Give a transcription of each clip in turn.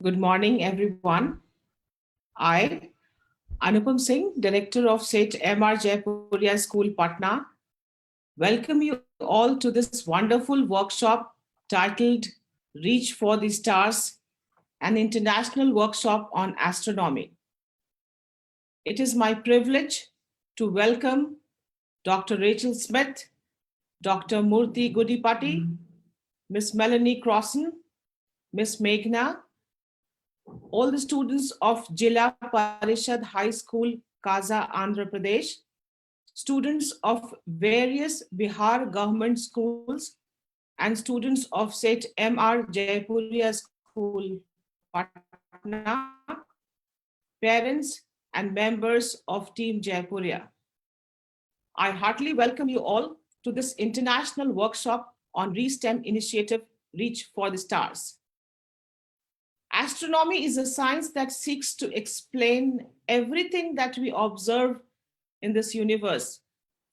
Good morning, everyone. I, Anupam Singh, Director of SET MR Jaipuria School, Patna, welcome you all to this wonderful workshop titled Reach for the Stars, an international workshop on astronomy. It is my privilege to welcome Dr. Rachel Smith, Dr. Murthy Gudipati, Miss Melanie Crossan, Miss Meghna, all the students of Jila Parishad High School, Kaza, Andhra Pradesh, students of various Bihar government schools, and students of SET MR Jaipuria School, Patna, parents and members of Team Jaipuria. I heartily welcome you all to this international workshop on ReSTEM initiative Reach for the Stars. Astronomy is a science that seeks to explain everything that we observe in this universe,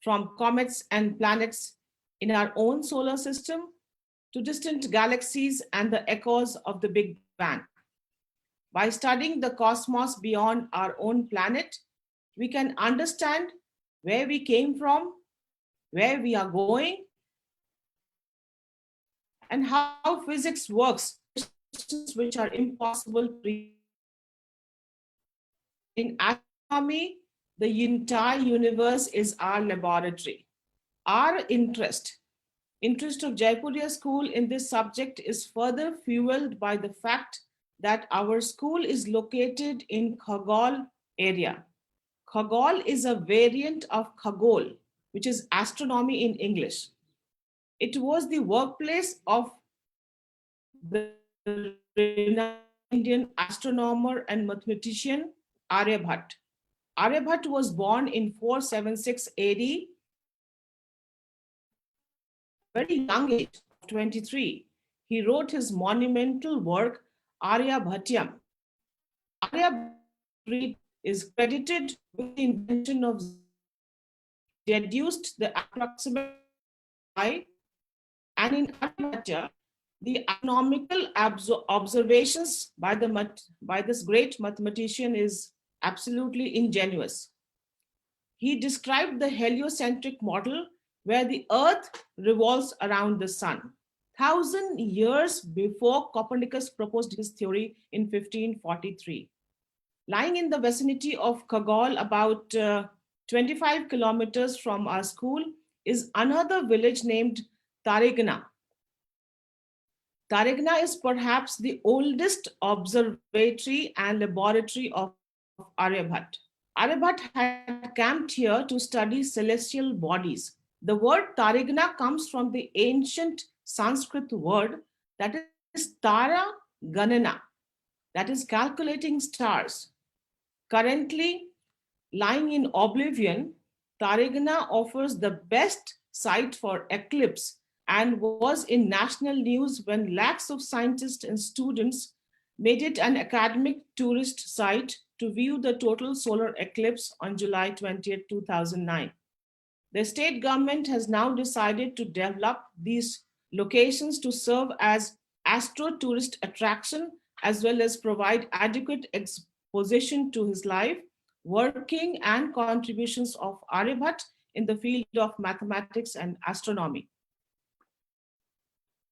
from comets and planets in our own solar system to distant galaxies and the echoes of the Big Bang. By studying the cosmos beyond our own planet, we can understand where we came from, where we are going, and how physics works which are impossible to reason. In astronomy, the entire universe is our laboratory. Our interest of Jaipuria school in this subject is further fueled by the fact that our school is located in Khagol area. Khagol is a variant of Khagol, which is astronomy in English. It was the workplace of the renowned Indian astronomer and mathematician Aryabhat. Aryabhat was born in 476 AD. At a very young age of 23, he wrote his monumental work Aryabhatyam. Aryabhat is credited with the invention of zero. He deduced the approximate pi, and in Aryabhatya, the astronomical observations by this great mathematician is absolutely ingenious. He described the heliocentric model where the Earth revolves around the Sun. 1,000 years before Copernicus proposed his theory in 1543. Lying in the vicinity of Kagol, about 25 kilometers from our school, is another village named Tarigna. Tarigna is perhaps the oldest observatory and laboratory of Aryabhat. Aryabhat had camped here to study celestial bodies. The word Tarigna comes from the ancient Sanskrit word that is Tara Ganana, that is calculating stars. Currently lying in oblivion, Tarigna offers the best site for eclipse and was in national news when lakhs of scientists and students made it an academic tourist site to view the total solar eclipse on July 20th, 2009. The state government has now decided to develop these locations to serve as astro tourist attraction as well as provide adequate exposition to his life, working, and contributions of Aryabhat in the field of mathematics and astronomy.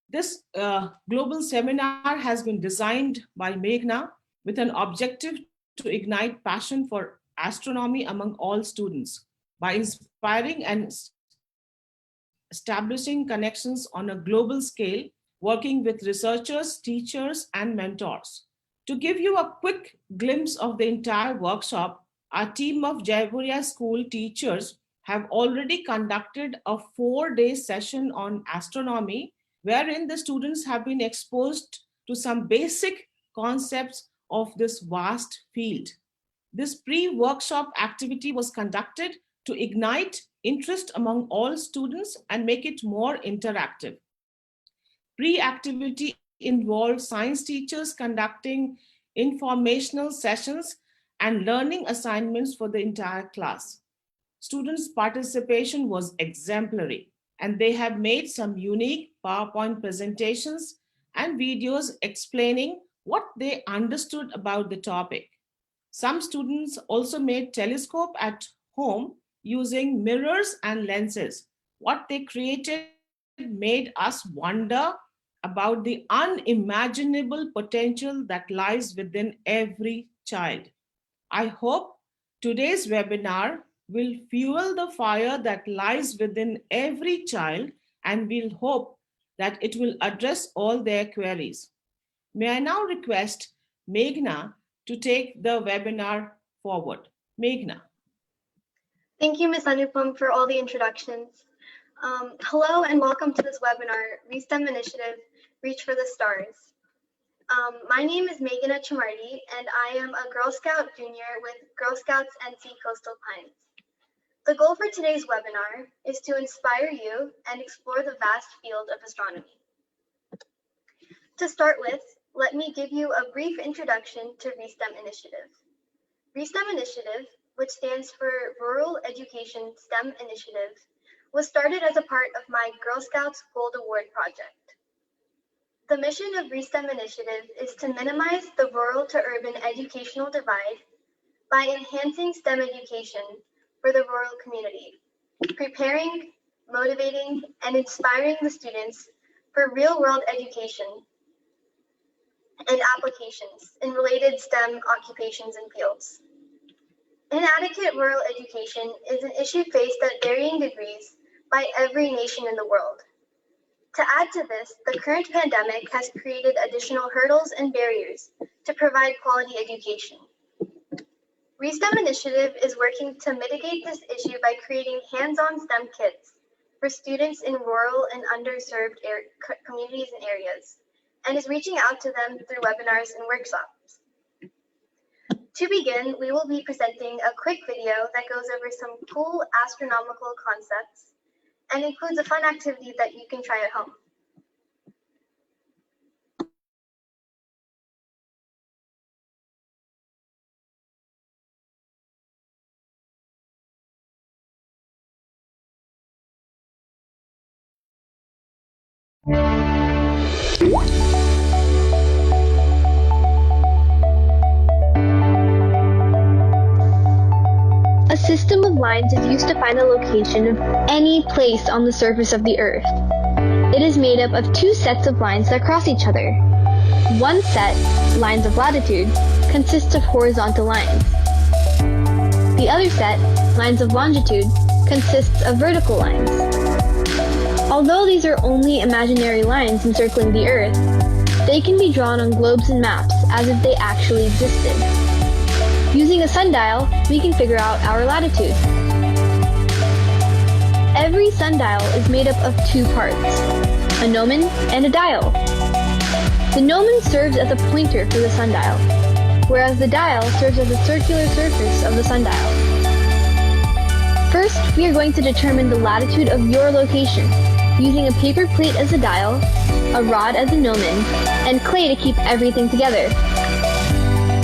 This global seminar has been designed by Meghna with an objective to ignite passion for astronomy among all students by inspiring and establishing connections on a global scale, working with researchers, teachers, and mentors. To give you a quick glimpse of the entire workshop, our team of Jaipuria school teachers have already conducted a 4-day session on astronomy, wherein the students have been exposed to some basic concepts of this vast field. This pre workshop activity was conducted to ignite interest among all students and make it more interactive. Pre activity involved science teachers conducting informational sessions and learning assignments for the entire class. Students' participation was exemplary, and they have made some unique PowerPoint presentations and videos explaining what they understood about the topic. Some students also made telescope at home using mirrors and lenses. What they created made us wonder about the unimaginable potential that lies within every child. I hope today's webinar will fuel the fire that lies within every child, and we'll hope that it will address all their queries. May I now request Meghna to take the webinar forward. Meghna. Thank you, Ms. Anupam, for all the introductions. Hello and welcome to this webinar, ReSTEM Initiative, Reach for the Stars. My name is Meghna Chamarty, and I am a Girl Scout Junior with Girl Scouts NC Coastal Pines. The goal for today's webinar is to inspire you and explore the vast field of astronomy. To start with, let me give you a brief introduction to ReSTEM Initiative. ReSTEM Initiative, which stands for Rural Education STEM Initiative, was started as a part of my Girl Scouts Gold Award project. The mission of ReSTEM Initiative is to minimize the rural to urban educational divide by enhancing STEM education for the rural community, preparing, motivating, and inspiring the students for real-world education and applications in related STEM occupations and fields. Inadequate rural education is an issue faced at varying degrees by every nation in the world. To add to this, the current pandemic has created additional hurdles and barriers to provide quality education. ReSTEM Initiative is working to mitigate this issue by creating hands-on STEM kits for students in rural and underserved communities and areas, and is reaching out to them through webinars and workshops. To begin, we will be presenting a quick video that goes over some cool astronomical concepts and includes a fun activity that you can try at home. A system of lines is used to find the location of any place on the surface of the Earth. It is made up of two sets of lines that cross each other. One set, lines of latitude, consists of horizontal lines. The other set, lines of longitude, consists of vertical lines. Although these are only imaginary lines encircling the Earth, they can be drawn on globes and maps as if they actually existed. Using a sundial, we can figure out our latitude. Every sundial is made up of two parts, a gnomon and a dial. The gnomon serves as a pointer for the sundial, whereas the dial serves as a circular surface of the sundial. First, we are going to determine the latitude of your location, using a paper plate as a dial, a rod as a gnomon, and clay to keep everything together.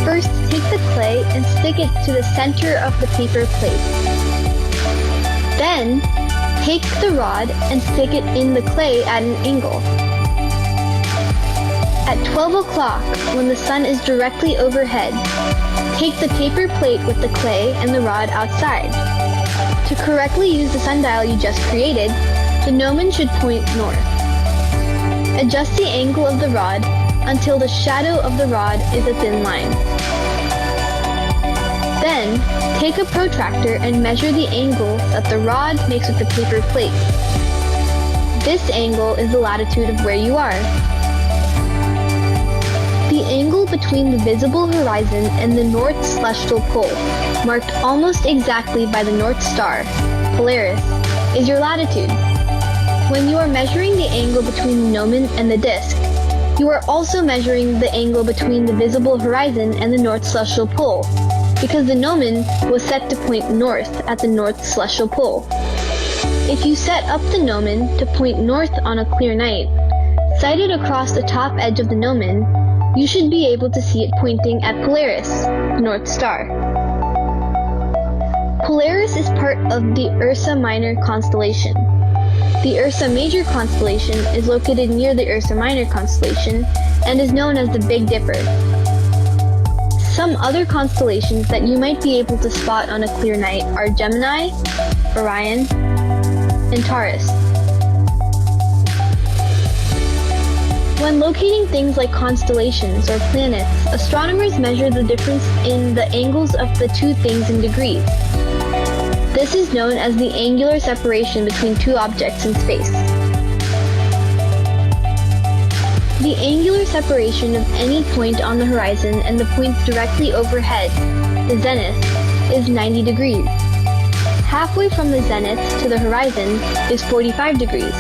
First, take the clay and stick it to the center of the paper plate. Then, take the rod and stick it in the clay at an angle. At 12 o'clock, when the sun is directly overhead, take the paper plate with the clay and the rod outside. To correctly use the sundial you just created, the gnomon should point north. Adjust the angle of the rod until the shadow of the rod is a thin line. Then, take a protractor and measure the angle that the rod makes with the paper plate. This angle is the latitude of where you are. The angle between the visible horizon and the North Celestial Pole, marked almost exactly by the North Star, Polaris, is your latitude. When you are measuring the angle between the gnomon and the disk, you are also measuring the angle between the visible horizon and the North Celestial Pole, because the gnomon was set to point north at the North Celestial Pole. If you set up the gnomon to point north on a clear night, sighted across the top edge of the gnomon, you should be able to see it pointing at Polaris, the North Star. Polaris is part of the Ursa Minor constellation. The Ursa Major constellation is located near the Ursa Minor constellation and is known as the Big Dipper. Some other constellations that you might be able to spot on a clear night are Gemini, Orion, and Taurus. When locating things like constellations or planets, astronomers measure the difference in the angles of the two things in degrees. This is known as the angular separation between two objects in space. The angular separation of any point on the horizon and the points directly overhead, the zenith, is 90 degrees. Halfway from the zenith to the horizon is 45 degrees.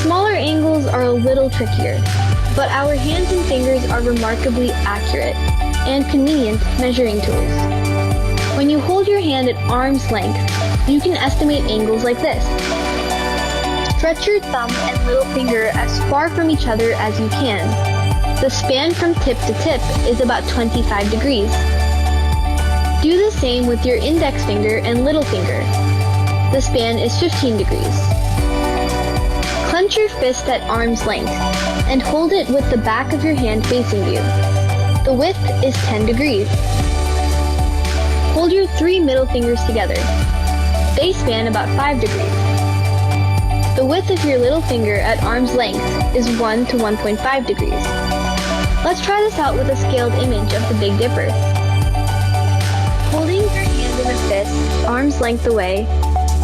Smaller angles are a little trickier, but our hands and fingers are remarkably accurate and convenient measuring tools. When you hold your hand at arm's length, you can estimate angles like this. Stretch your thumb and little finger as far from each other as you can. The span from tip to tip is about 25 degrees. Do the same with your index finger and little finger. The span is 15 degrees. Clench your fist at arm's length and hold it with the back of your hand facing you. The width is 10 degrees. Hold your 3 middle fingers together. They span about 5 degrees. The width of your little finger at arm's length is 1 to 1.5 degrees. Let's try this out with a scaled image of the Big Dipper. Holding your hand in a fist, arm's length away,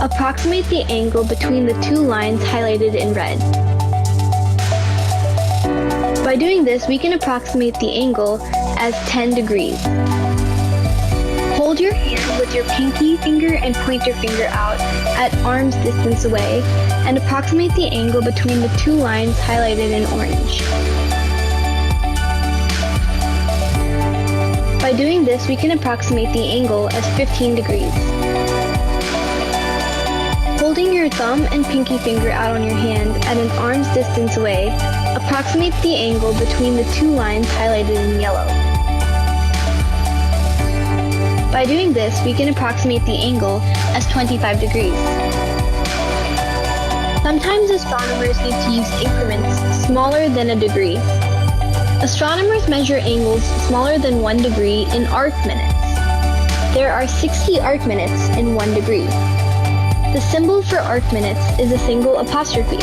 approximate the angle between the two lines highlighted in red. By doing this, we can approximate the angle as 10 degrees. Hold your hand with your pinky finger and pointer finger out at arm's distance away and approximate the angle between the two lines highlighted in orange. By doing this, we can approximate the angle as 15 degrees. Holding your thumb and pinky finger out on your hand at an arm's distance away, approximate the angle between the two lines highlighted in yellow. By doing this, we can approximate the angle as 25 degrees. Sometimes astronomers need to use increments smaller than a degree. Astronomers measure angles smaller than 1 degree in arc minutes. There are 60 arc minutes in 1 degree. The symbol for arc minutes is a single apostrophe.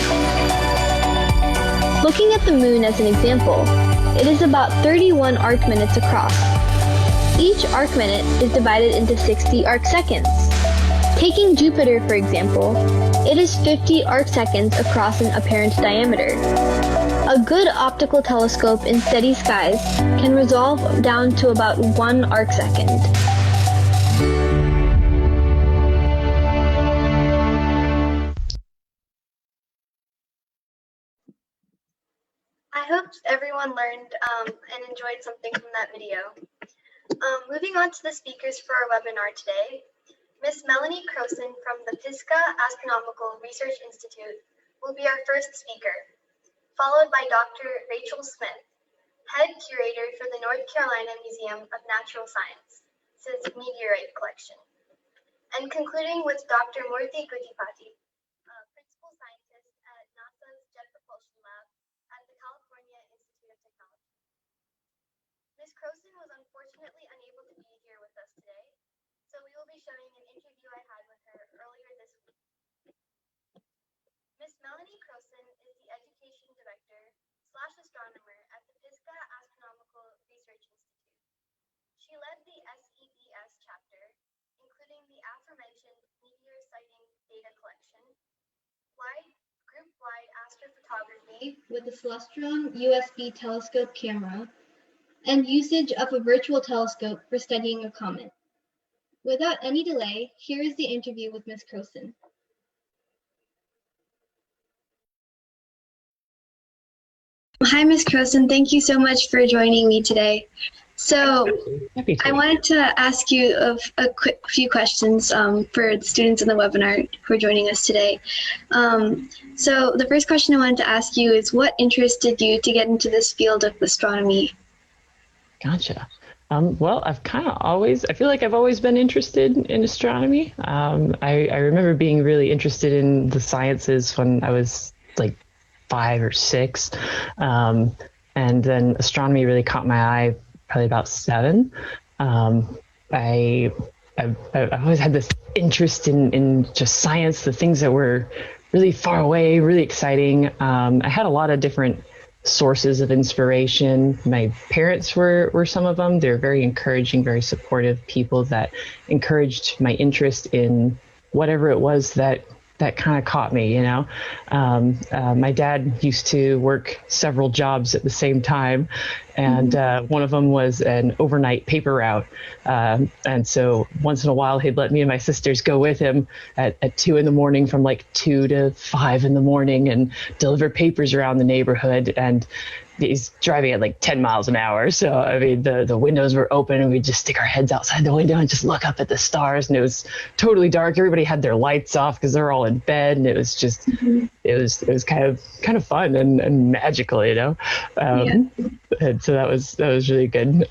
Looking at the moon as an example, it is about 31 arc minutes across. Each arc minute is divided into 60 arc seconds. Taking Jupiter, for example, it is 50 arc seconds across an apparent diameter. A good optical telescope in steady skies can resolve down to about 1 arc second. I hope everyone learned and enjoyed something from that video. Moving on to the speakers for our webinar today, Ms. Melanie Croson from the Pisgah Astronomical Research Institute will be our first speaker, followed by Dr. Rachel Smith, Head Curator for the North Carolina Museum of Natural Science's Meteorite Collection, and concluding with Dr. Murthy Gottipati, Principal Scientist at NASA's Jet Propulsion Lab at the California Institute of Technology. Ms. Croson was unfortunately unable to be here with us today, so we will be showing an interview I had with her earlier this week. Ms. Melanie Croson is the Education Director / Astronomer at the Pisgah Astronomical Research Institute. She led the SEBS chapter, including the aforementioned meteor sighting data collection, group-wide astrophotography with the Celestron USB telescope camera, and usage of a virtual telescope for studying a comet. Without any delay, here is the interview with Ms. Croson. Hi, Ms. Croson. Thank you so much for joining me today. So I wanted to ask you a quick few questions for the students in the webinar who are joining us today. So the first question I wanted to ask you is, what interested you to get into this field of astronomy? Gotcha. Well, I feel like I've always been interested in astronomy. I remember being really interested in the sciences when I was like 5 or 6. Um, and then astronomy really caught my eye probably about 7. Um, I, I always had this interest in just science, the things that were really far away, really exciting. I had a lot of different sources of inspiration. My parents were some of them. They're very encouraging, very supportive people that encouraged my interest in whatever it was that kind of caught me, you know. My dad used to work several jobs at the same time, and one of them was an overnight paper route. And so once in a while, he'd let me and my sisters go with him at 2 in the morning from like 2 to 5 in the morning and deliver papers around the neighborhood. And he's driving at like 10 miles an hour. So, I mean, the windows were open and we'd just stick our heads outside the window and just look up at the stars. And it was totally dark. Everybody had their lights off because they're all in bed. And it was just, it was kind of fun and magical, you know? And so that was really good.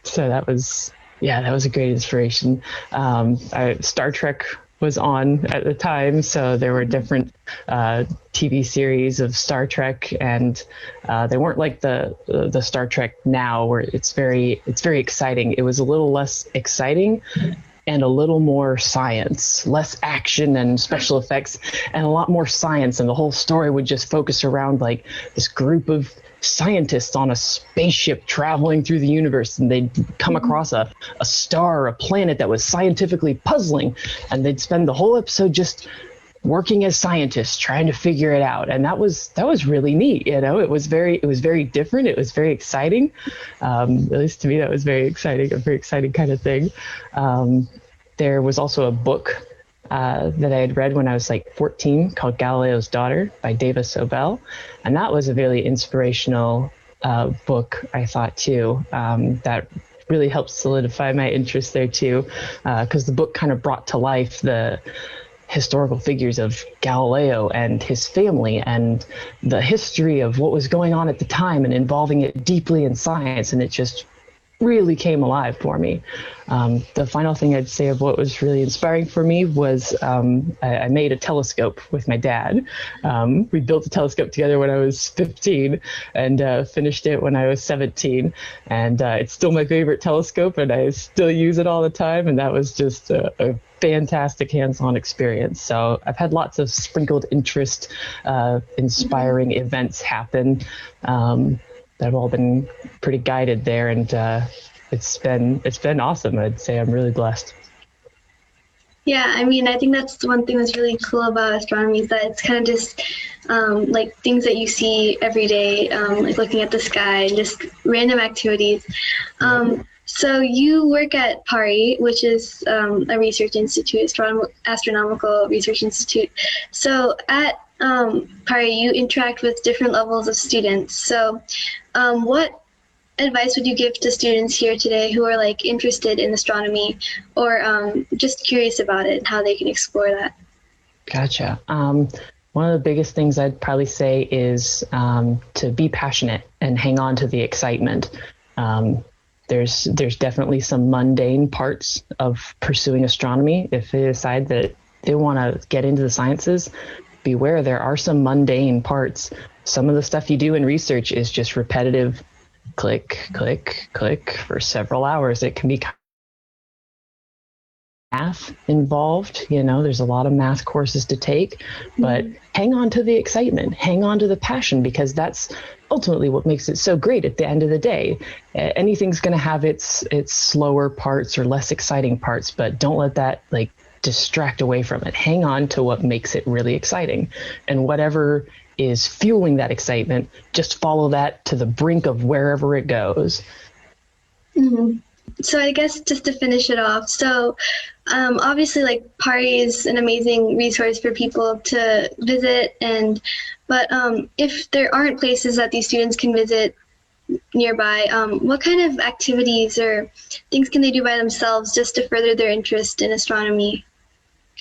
So that was a great inspiration. Star Trek was on at the time, so there were different TV series of Star Trek, and they weren't like the Star Trek now, where it's very exciting. It was a little less exciting and a little more science, less action and special effects, and a lot more science. And the whole story would just focus around like this group of scientists on a spaceship traveling through the universe, and they'd come across a star, a planet that was scientifically puzzling, and they'd spend the whole episode just working as scientists trying to figure it out. And that was really neat, you know. It was very different. It was very exciting. At least to me, that was very exciting, a very exciting kind of thing. There was also a book that I had read when I was like 14 called Galileo's Daughter by Deva Sobel. And that was a really inspirational book, I thought, too, that really helped solidify my interest there, too, because the book kind of brought to life the historical figures of Galileo and his family and the history of what was going on at the time and involving it deeply in science. And it just really came alive for me. The final thing I'd say of what was really inspiring for me was I made a telescope with my dad. We built a telescope together when I was 15 and finished it when I was 17. And it's still my favorite telescope, and I still use it all the time. And that was just a fantastic hands-on experience. So I've had lots of sprinkled interest, inspiring events happen. They've all been pretty guided there, and it's been awesome. I'd say I'm really blessed. Yeah, I mean, I think that's one thing that's really cool about astronomy, is that it's kind of just like things that you see every day, like looking at the sky, just random activities. So you work at PARI, which is a research institute, astronomical research institute. So at PARI, you interact with different levels of students. So what advice would you give to students here today who are like interested in astronomy or just curious about it and how they can explore that? Gotcha. One of the biggest things I'd probably say is to be passionate and hang on to the excitement. There's definitely some mundane parts of pursuing astronomy. If they decide that they want to get into the sciences, beware, there are some mundane parts. Some of the stuff you do in research is just repetitive, click, click, click for several hours. It can be math involved, you know, there's a lot of math courses to take, but hang on to the excitement, hang on to the passion, because that's ultimately what makes it so great at the end of the day. Anything's going to have its slower parts or less exciting parts, but don't let that like distract away from it. Hang on to what makes it really exciting, and whatever is fueling that excitement, just follow that to the brink of wherever it goes. So I guess just to finish it off, so obviously like PARI is an amazing resource for people to visit, but if there aren't places that these students can visit nearby, what kind of activities or things can they do by themselves just to further their interest in astronomy?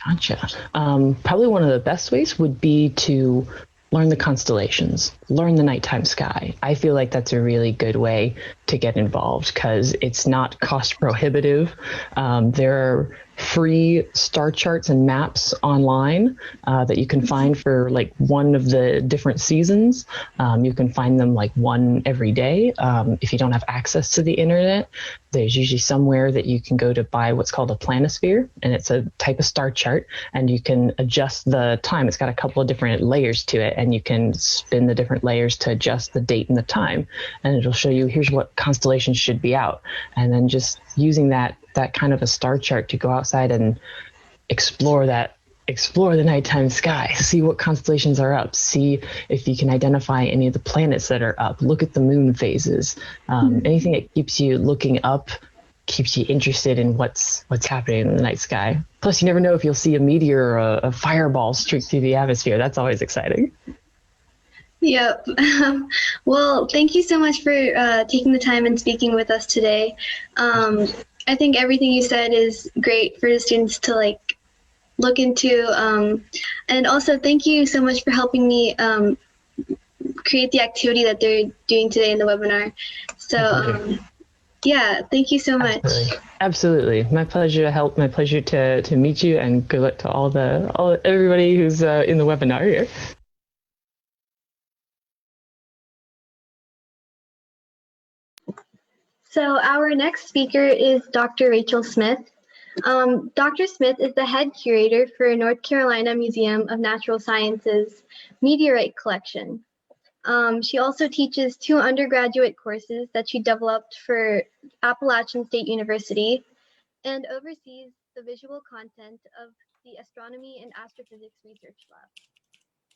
Gotcha. Probably one of the best ways would be to learn the constellations, learn the nighttime sky. I feel like that's a really good way to get involved because it's not cost prohibitive. There are free star charts and maps online that you can find for like one of the different seasons. You can find them like one every day. If you don't have access to the internet, there's usually somewhere that you can go to buy what's called a planisphere, and it's a type of star chart, and you can adjust the time. It's got a couple of different layers to it, and you can spin the different layers to adjust the date and the time, and it'll show you here's what constellations should be out. And then just using that kind of a star chart to go outside and explore the nighttime sky, see what constellations are up, see if you can identify any of the planets that are up, look at the moon phases. Anything that keeps you looking up keeps you interested in what's happening in the night sky. Plus, you never know if you'll see a meteor or a fireball streak through the atmosphere. That's always exciting. Yep. Well, thank you so much for taking the time and speaking with us today. I think everything you said is great for the students to like look into. And also thank you so much for helping me create the activity that they're doing today in the webinar. So yeah, thank you so much. Absolutely. My pleasure to help. My pleasure to meet you, and good luck to everybody who's in the webinar here. So our next speaker is Dr. Rachel Smith. Dr. Smith is the head curator for North Carolina Museum of Natural Sciences Meteorite Collection. She also teaches 2 undergraduate courses that she developed for Appalachian State University and oversees the visual content of the Astronomy and Astrophysics Research Lab,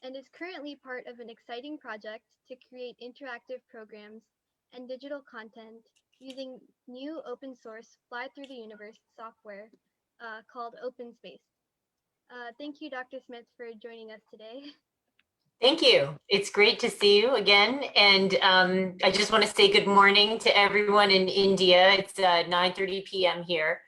and is currently part of an exciting project to create interactive programs and digital content using new open source Fly Through the Universe software called OpenSpace. Thank you, Dr. Smith, for joining us today. Thank you. It's great to see you again. And I just want to say good morning to everyone in India. It's 9:30 p.m. here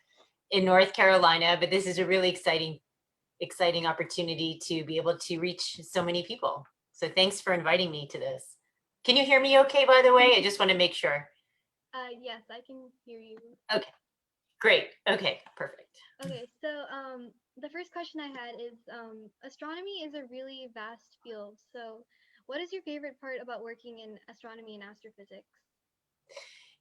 in North Carolina, but this is a really exciting opportunity to be able to reach so many people. So thanks for inviting me to this. Can you hear me okay, by the way? I just want to make sure. Yes, I can hear you. Okay, great. Okay, perfect. Okay, so the first question I had is, astronomy is a really vast field. So what is your favorite part about working in astronomy and astrophysics?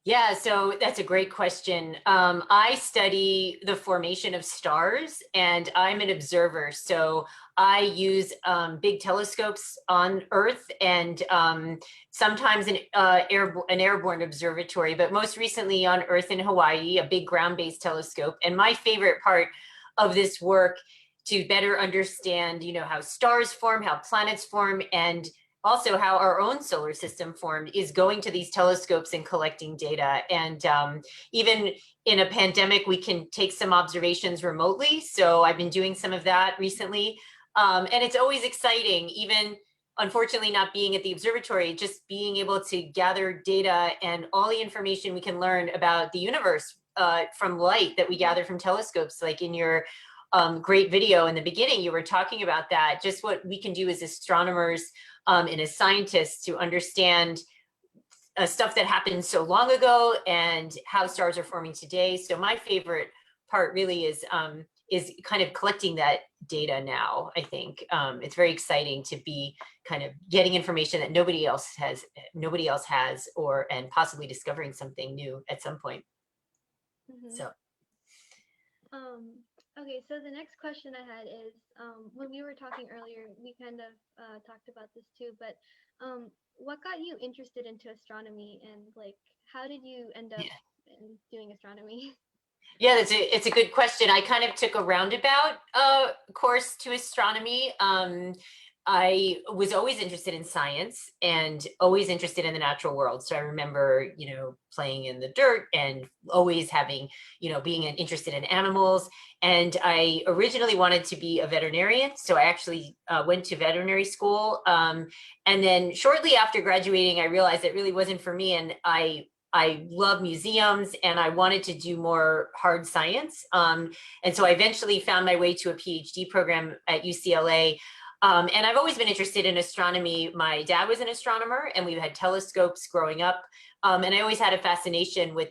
Yeah, so that's a great question. I study the formation of stars, and I'm an observer. So I use big telescopes on Earth, and sometimes an airborne observatory, but most recently on Earth in Hawaii, a big ground-based telescope. And my favorite part of this work to better understand, how stars form, how planets form, and also how our own solar system formed is going to these telescopes and collecting data. And even in a pandemic, we can take some observations remotely. So I've been doing some of that recently. And it's always exciting, even unfortunately not being at the observatory, just being able to gather data and all the information we can learn about the universe from light that we gather from telescopes. Like in your great video in the beginning, you were talking about that, just what we can do as astronomers and as scientists to understand stuff that happened so long ago and how stars are forming today. So my favorite part really is kind of collecting that data now. I think it's very exciting to be kind of getting information that nobody else has, and possibly discovering something new at some point. So. Okay, so the next question I had is, when we were talking earlier, we kind of talked about this too, but what got you interested into astronomy, and like, how did you end up in doing astronomy? Yeah, it's a good question. I kind of took a roundabout course to astronomy. I was always interested in science and always interested in the natural world. So I remember, playing in the dirt and always having, being interested in animals. And I originally wanted to be a veterinarian. So I actually went to veterinary school. And then shortly after graduating, I realized it really wasn't for me. And I love museums and I wanted to do more hard science. And so I eventually found my way to a PhD program at UCLA. And I've always been interested in astronomy. My dad was an astronomer, and we had telescopes growing up. And I always had a fascination with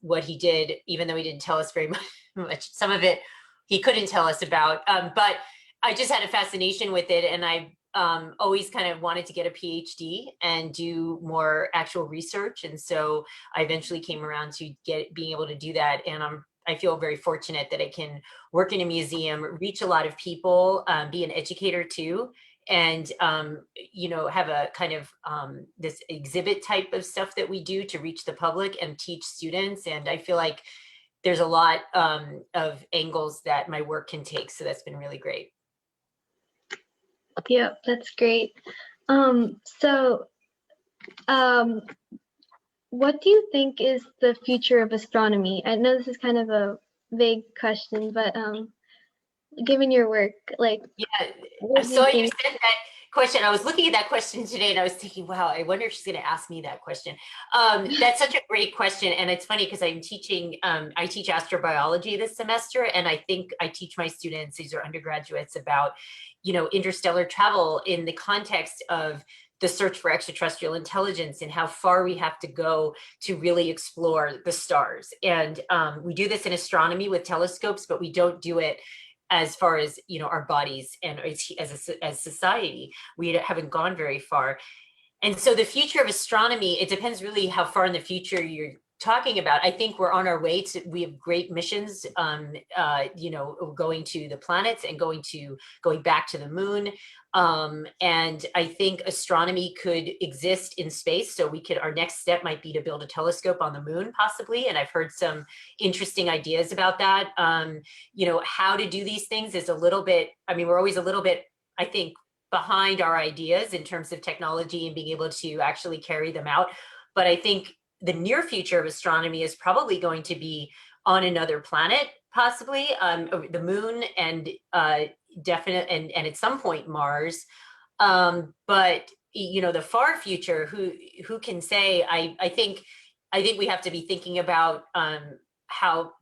what he did, even though he didn't tell us very much. Some of it he couldn't tell us about, but I just had a fascination with it, and I always kind of wanted to get a PhD and do more actual research. And so I eventually came around to being able to do that. And I feel very fortunate that I can work in a museum, reach a lot of people, be an educator too, and have a kind of this exhibit type of stuff that we do to reach the public and teach students. And I feel like there's a lot of angles that my work can take. So that's been really great. Yeah, that's great. So what do you think is the future of astronomy? I know this is kind of a vague question, but given your work, like, yeah, what I do saw you you think? sent that question. I was looking at that question today, and I was thinking, wow, I wonder if she's going to ask me that question. That's such a great question, and it's funny because I'm teaching. I teach astrobiology this semester, and I think I teach my students, these are undergraduates, about interstellar travel in the context of the search for extraterrestrial intelligence and how far we have to go to really explore the stars. And we do this in astronomy with telescopes, but we don't do it as far as our bodies and as society. We haven't gone very far. And so the future of astronomy, it depends really how far in the future you're talking about. I think we're on our way to, we have great missions, going to the planets and going back to the moon. And I think astronomy could exist in space. So our next step might be to build a telescope on the moon, possibly. And I've heard some interesting ideas about that. How to do these things is a little bit, we're always a little bit, I think, behind our ideas in terms of technology and being able to actually carry them out. But I think the near future of astronomy is probably going to be on another planet, possibly the moon, and definite, and at some point Mars. But the far future, who can say? I think we have to be thinking about how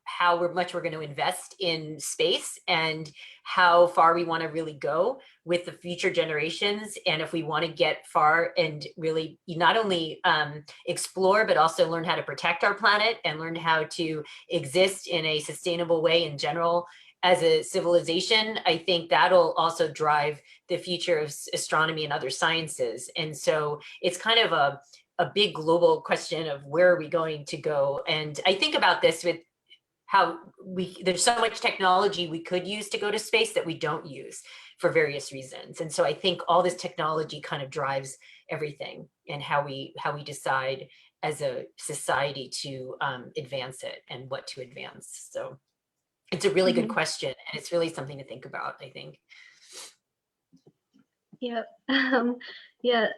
much we're going to invest in space and how far we want to really go with the future generations. And if we want to get far and really not only explore, but also learn how to protect our planet and learn how to exist in a sustainable way in general as a civilization, I think that'll also drive the future of astronomy and other sciences. And so it's kind of a big global question of where are we going to go. And I think about this with how there's so much technology we could use to go to space that we don't use for various reasons. And so I think all this technology kind of drives everything and how we decide as a society to advance it and what to advance. So it's a really good question, and it's really something to think about, I think. Yeah, yeah.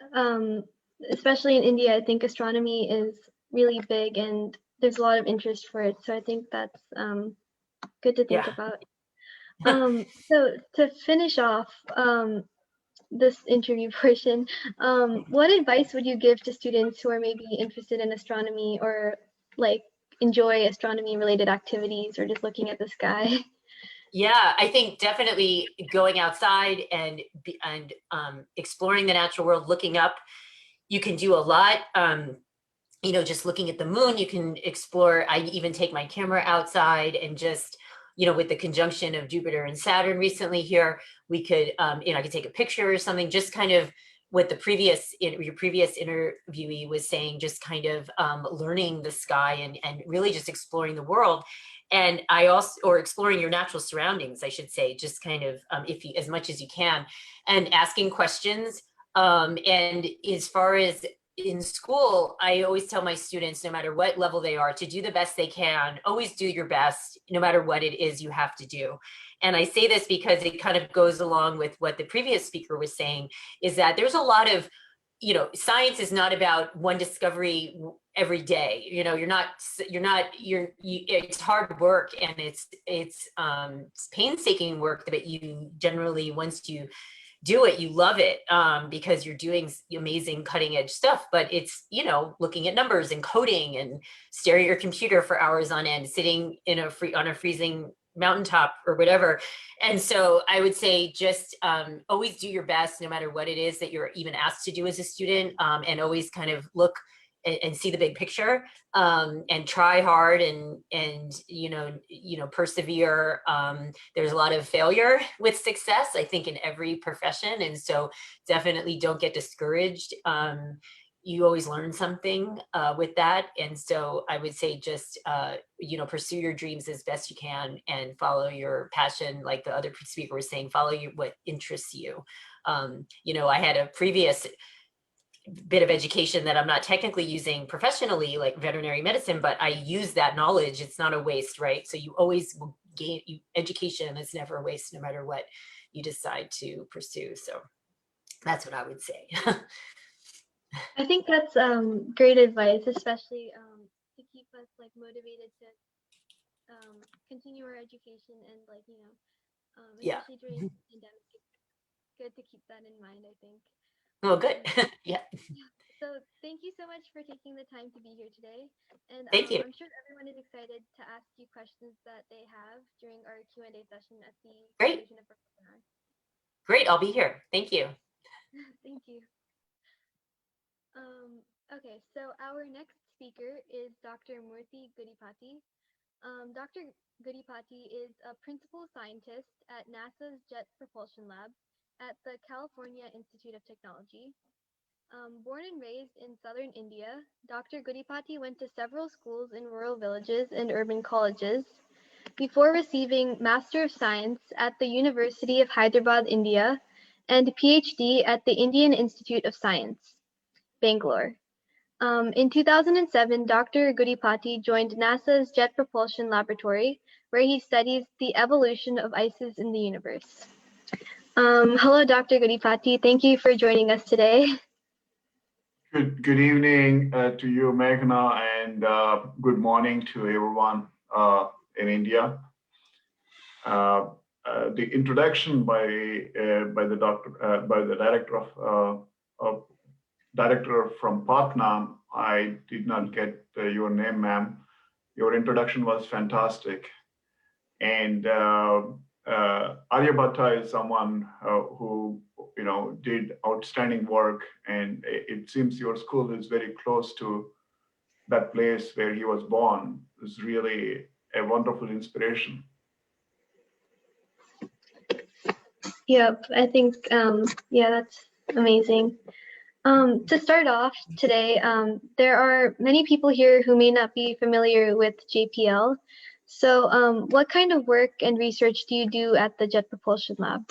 Especially in India, I think astronomy is really big, and there's a lot of interest for it. So I think that's good to think about. So to finish off this interview portion, what advice would you give to students who are maybe interested in astronomy or like enjoy astronomy related activities or just looking at the sky? Yeah, I think definitely going outside and exploring the natural world, looking up. You can do a lot. Just looking at the moon, you can explore. I even take my camera outside and just, with the conjunction of Jupiter and Saturn recently here, we could, I could take a picture or something, just kind of what your previous interviewee was saying, just kind of learning the sky and really just exploring the world. And or exploring your natural surroundings, I should say, just kind of, as much as you can, and asking questions. And as far as in school, I always tell my students, no matter what level they are, to do the best they can. Always do your best, no matter what it is you have to do. And I say this because it kind of goes along with what the previous speaker was saying, is that there's a lot of, science is not about one discovery every day. It's hard work, and it's painstaking work that you generally, once you do it, you love it, because you're doing amazing cutting edge stuff. But it's, looking at numbers and coding and staring at your computer for hours on end, sitting on a freezing mountaintop or whatever. And so I would say just always do your best, no matter what it is that you're even asked to do as a student, and always kind of look and see the big picture, and try hard and persevere. There's a lot of failure with success, I think, in every profession, and so definitely don't get discouraged. You always learn something with that, and so I would say just pursue your dreams as best you can and follow your passion, like the other speaker was saying. Follow what interests you. I had a previous bit of education that I'm not technically using professionally, like veterinary medicine, but I use that knowledge. It's not a waste, right? So you always will gain. Education is never a waste, no matter what you decide to pursue. So that's what I would say. I think that's great advice, especially to keep us like motivated to continue our education and Yeah. especially during the pandemic. It's good to keep that in mind, I think. Oh, good. Yeah. So thank you so much for taking the time to be here today. And Thank you. I'm sure everyone is excited to ask you questions that they have during our Q&A session at the Great. conclusion of our webinar. Great. I'll be here. Thank you. Thank you. Okay, so our next speaker is Dr. Murthy Goodipati. Dr. Goodipati is a principal scientist at NASA's Jet Propulsion Lab at the California Institute of Technology. Born and raised in southern India, Dr. Goodipati went to several schools in rural villages and urban colleges before receiving Master of Science at the University of Hyderabad, India, and a PhD at the Indian Institute of Science, Bangalore. In 2007, Dr. Goodipati joined NASA's Jet Propulsion Laboratory, where he studies the evolution of ices in the universe. Hello, Dr. Goodipati. Thank you for joining us today. Good evening to you, Meghna, and good morning to everyone in India. The introduction by the director from Patna. I did not get your name, ma'am. Your introduction was fantastic, and Aryabhatta is someone who did outstanding work, and it seems your school is very close to that place where he was born. It's really a wonderful inspiration. Yep, I think, that's amazing. To start off today, there are many people here who may not be familiar with JPL. So what kind of work and research do you do at the Jet Propulsion Lab?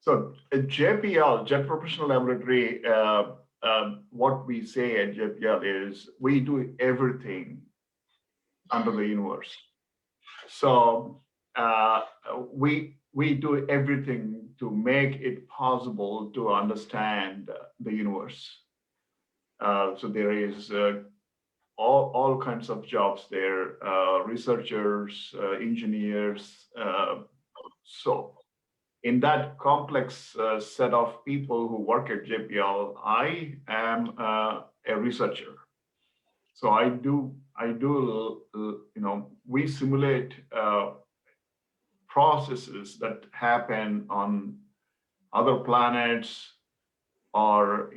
So at JPL, Jet Propulsion Laboratory, what we say at JPL is we do everything under the universe. So we do everything to make it possible to understand the universe. So there is all kinds of jobs there, researchers, engineers. So in that complex set of people who work at JPL, I am a researcher. So we simulate processes that happen on other planets or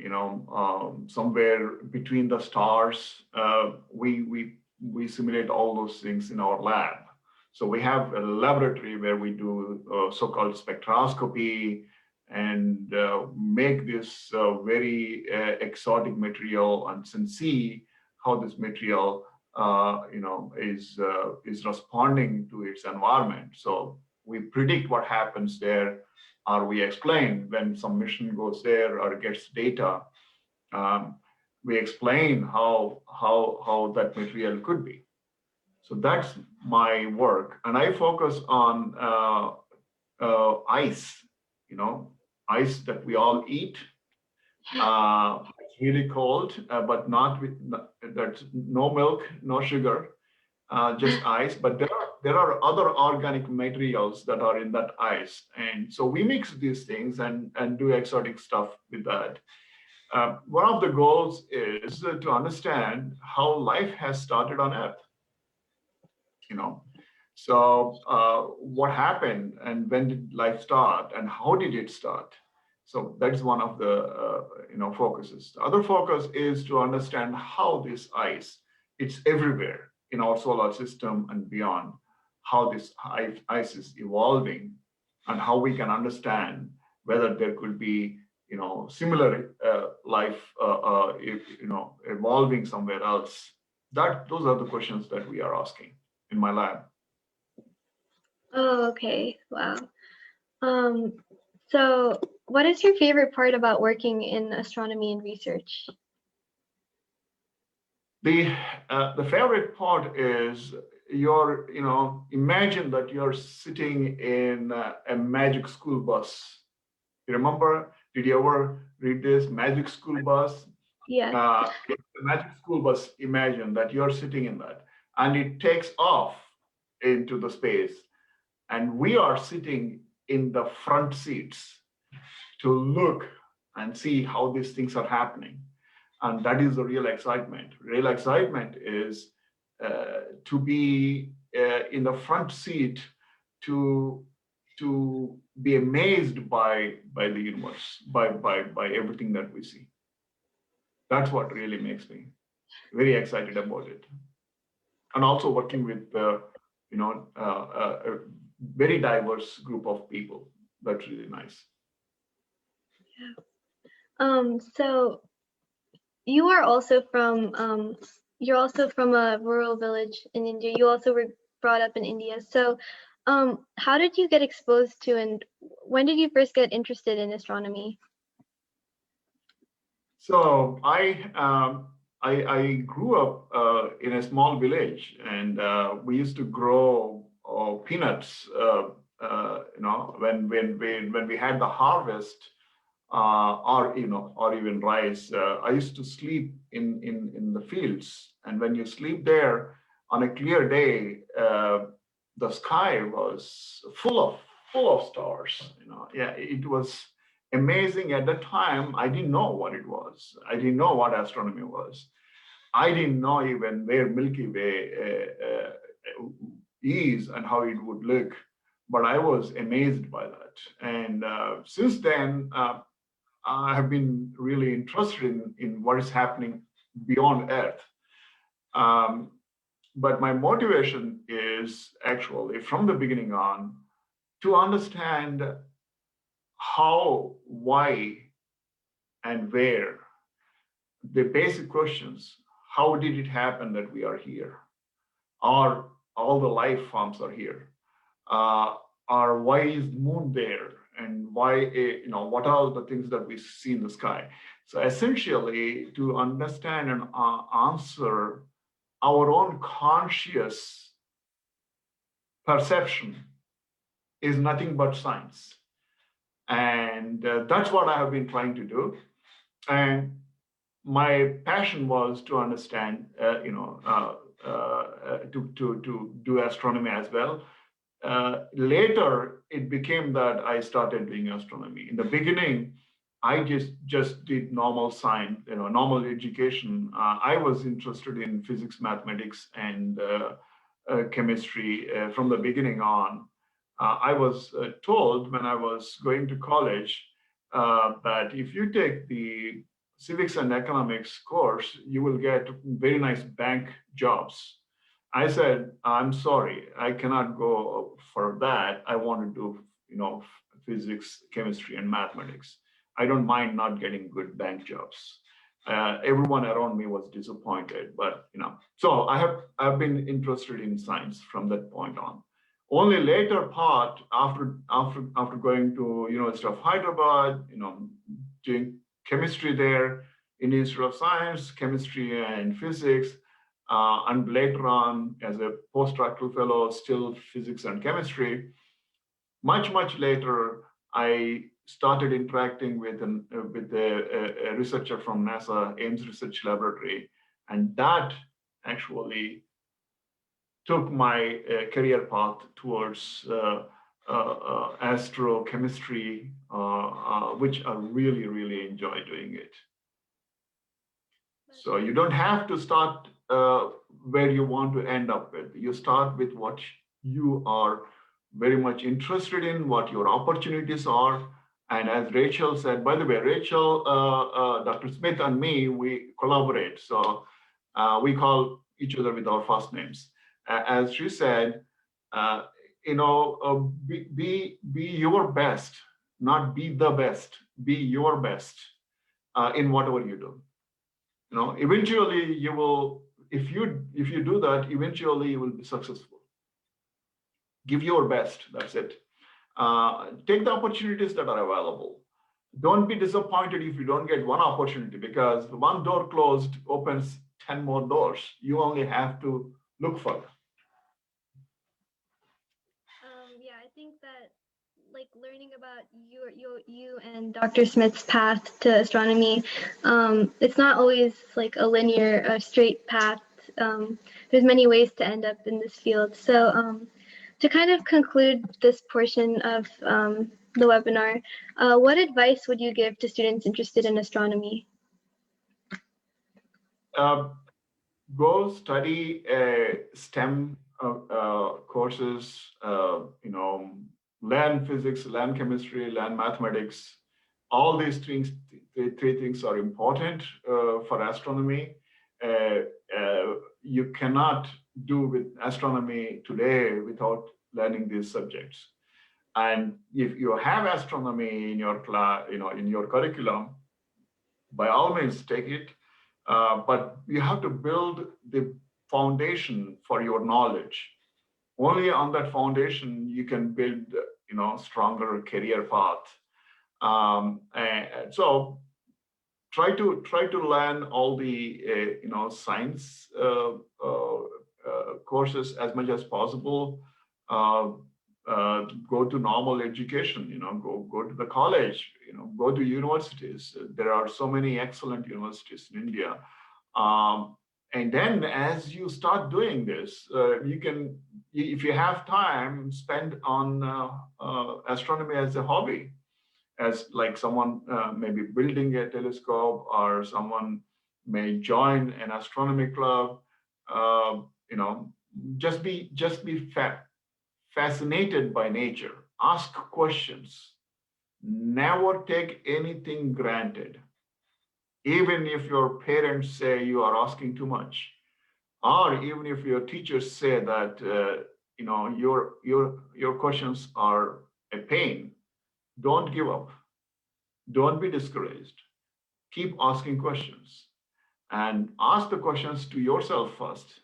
somewhere between the stars. We simulate all those things in our lab. So we have a laboratory where we do so-called spectroscopy and make this very exotic material and see how this material is responding to its environment. So we predict what happens there, or we explain when some mission goes there or gets data. We explain how that material could be. So that's my work, and I focus on ice. Ice that we all eat. It's really cold, but that's no milk, no sugar, just ice. But there are other organic materials that are in that ice, and so we mix these things and do exotic stuff with that. One of the goals is to understand how life has started on Earth. So what happened and when did life start and how did it start? So that's one of the focuses. The other focus is to understand how this ice, it's everywhere in our solar system and beyond, how this ice is evolving and how we can understand whether there could be similar life evolving somewhere else. Those are the questions that we are asking in my lab. Oh, okay. Wow. So what is your favorite part about working in astronomy and research? The favorite part is imagine that you're sitting in a magic school bus. You remember? Did you ever read this magic school bus? Yes. The magic school bus, imagine that you're sitting in that and it takes off into the space and we are sitting in the front seats to look and see how these things are happening. And that is the real excitement. Real excitement is to be in the front seat to be amazed by the universe, by everything that we see. That's what really makes me very excited about it. And also working with a very diverse group of people. That's really nice. So you are also from you're also from a rural village in India. You also were brought up in India. So how did you get exposed to and when did you first get interested in astronomy? So I grew up in a small village, and we used to grow peanuts. When we had the harvest, or even rice. I used to sleep in the fields, and when you sleep there on a clear day, the sky was full of stars. Yeah, it was amazing. At the time, I didn't know what it was. I didn't know what astronomy was. I didn't know even where Milky Way is and how it would look, but I was amazed by that. And since then, I have been really interested in what is happening beyond Earth. But my motivation is actually from the beginning on to understand how, why, and where. The basic questions: how did it happen that we are here? Or all the life forms are here? Or why is the moon there? And why, what are the things that we see in the sky? So essentially, to understand and answer our own conscious perception is nothing but science. And that's what I have been trying to do. And my passion was to understand, to do astronomy as well. Later, it became that I started doing astronomy. In the beginning, I just did normal science, normal education. I was interested in physics, mathematics, and chemistry from the beginning on. I was told when I was going to college that if you take the civics and economics course, you will get very nice bank jobs. I said, I'm sorry, I cannot go for that. I want to do, physics, chemistry, and mathematics. I don't mind not getting good bank jobs. Everyone around me was disappointed, but so I've been interested in science from that point on. Only later part, after going to University of Hyderabad, doing chemistry there in the Institute of Science, chemistry and physics, and later on as a postdoctoral fellow, still physics and chemistry. Much later, I started interacting with a researcher from NASA Ames Research Laboratory, and that actually took my career path towards astrochemistry, which I really enjoy doing it. So you don't have to start where you want to end up with. You start with what you are very much interested in, what your opportunities are. And as Rachel said, by the way, Rachel, Dr. Smith and me, we collaborate. So we call each other with our first names. As she said, be your best, not be the best, be your best in whatever you do. Eventually you will, if you do that, eventually you will be successful. Give your best, that's it. Take the opportunities that are available. Don't be disappointed if you don't get one opportunity, because one door closed opens 10 more doors. You only have to look for them. Yeah, I think that like learning about you and Dr. Smith's path to astronomy, it's not always like a linear, straight path. There's many ways to end up in this field. So to kind of conclude this portion of the webinar, what advice would you give to students interested in astronomy? Go study STEM courses, learn physics, learn chemistry, learn mathematics. All these things, three things are important for astronomy. You cannot do with astronomy today without learning these subjects. And if you have astronomy in your class, in your curriculum, by all means take it. But you have to build the foundation for your knowledge. Only on that foundation you can build, stronger career path. And so try to learn all the science courses as much as possible. Go to normal education, go to the college, go to universities. There are so many excellent universities in India. And then as you start doing this, you can, if you have time, spend on astronomy as a hobby, as like someone maybe building a telescope, or someone may join an astronomy club. Just be fascinated by nature. Ask questions. Never take anything granted. Even if your parents say you are asking too much, or even if your teachers say that your questions are a pain, don't give up. Don't be discouraged. Keep asking questions, and ask the questions to yourself first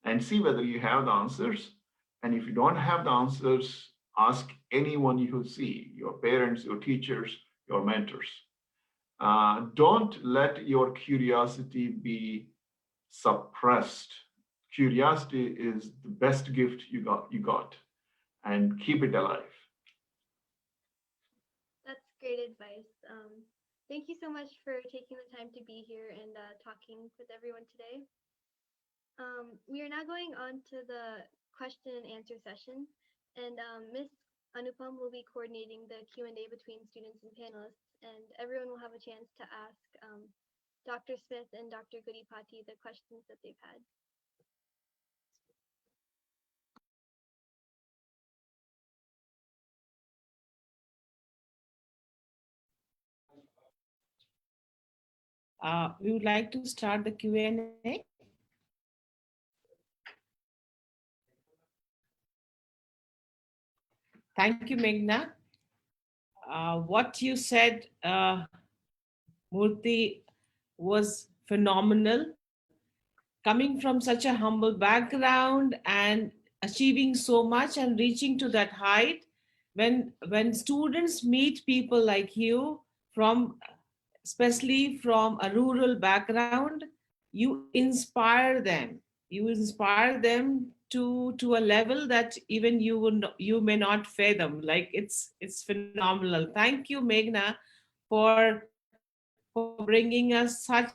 and see whether you have the answers. And if you don't have the answers, ask anyone you see, your parents, your teachers, your mentors. Don't let your curiosity be suppressed. Curiosity is the best gift you got, and keep it alive. That's great advice. Thank you so much for taking the time to be here and talking with everyone today. We are now going on to the question and answer session, and Ms. Anupam will be coordinating the Q&A between students and panelists, and everyone will have a chance to ask Dr. Smith and Dr. Goodipati the questions that they've had. We would like to start the Q&A. Thank you, Meghna. What you said, Murthy, was phenomenal. Coming from such a humble background and achieving so much and reaching to that height, when students meet people like you, especially from a rural background, you inspire them. You inspire them to a level that even you may not fathom. Like it's phenomenal. Thank you, Meghna, for bringing us such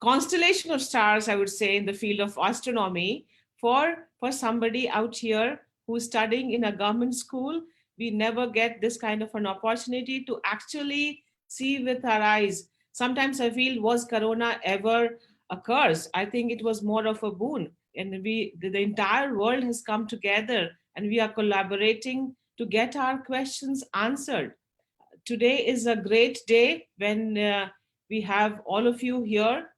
constellation of stars, I would say, in the field of astronomy. For somebody out here who's studying in a government school, we never get this kind of an opportunity to actually see with our eyes. Sometimes I feel, was Corona ever a curse? I think it was more of a boon, and the entire world has come together, and we are collaborating to get our questions answered. Today is a great day when we have all of you here.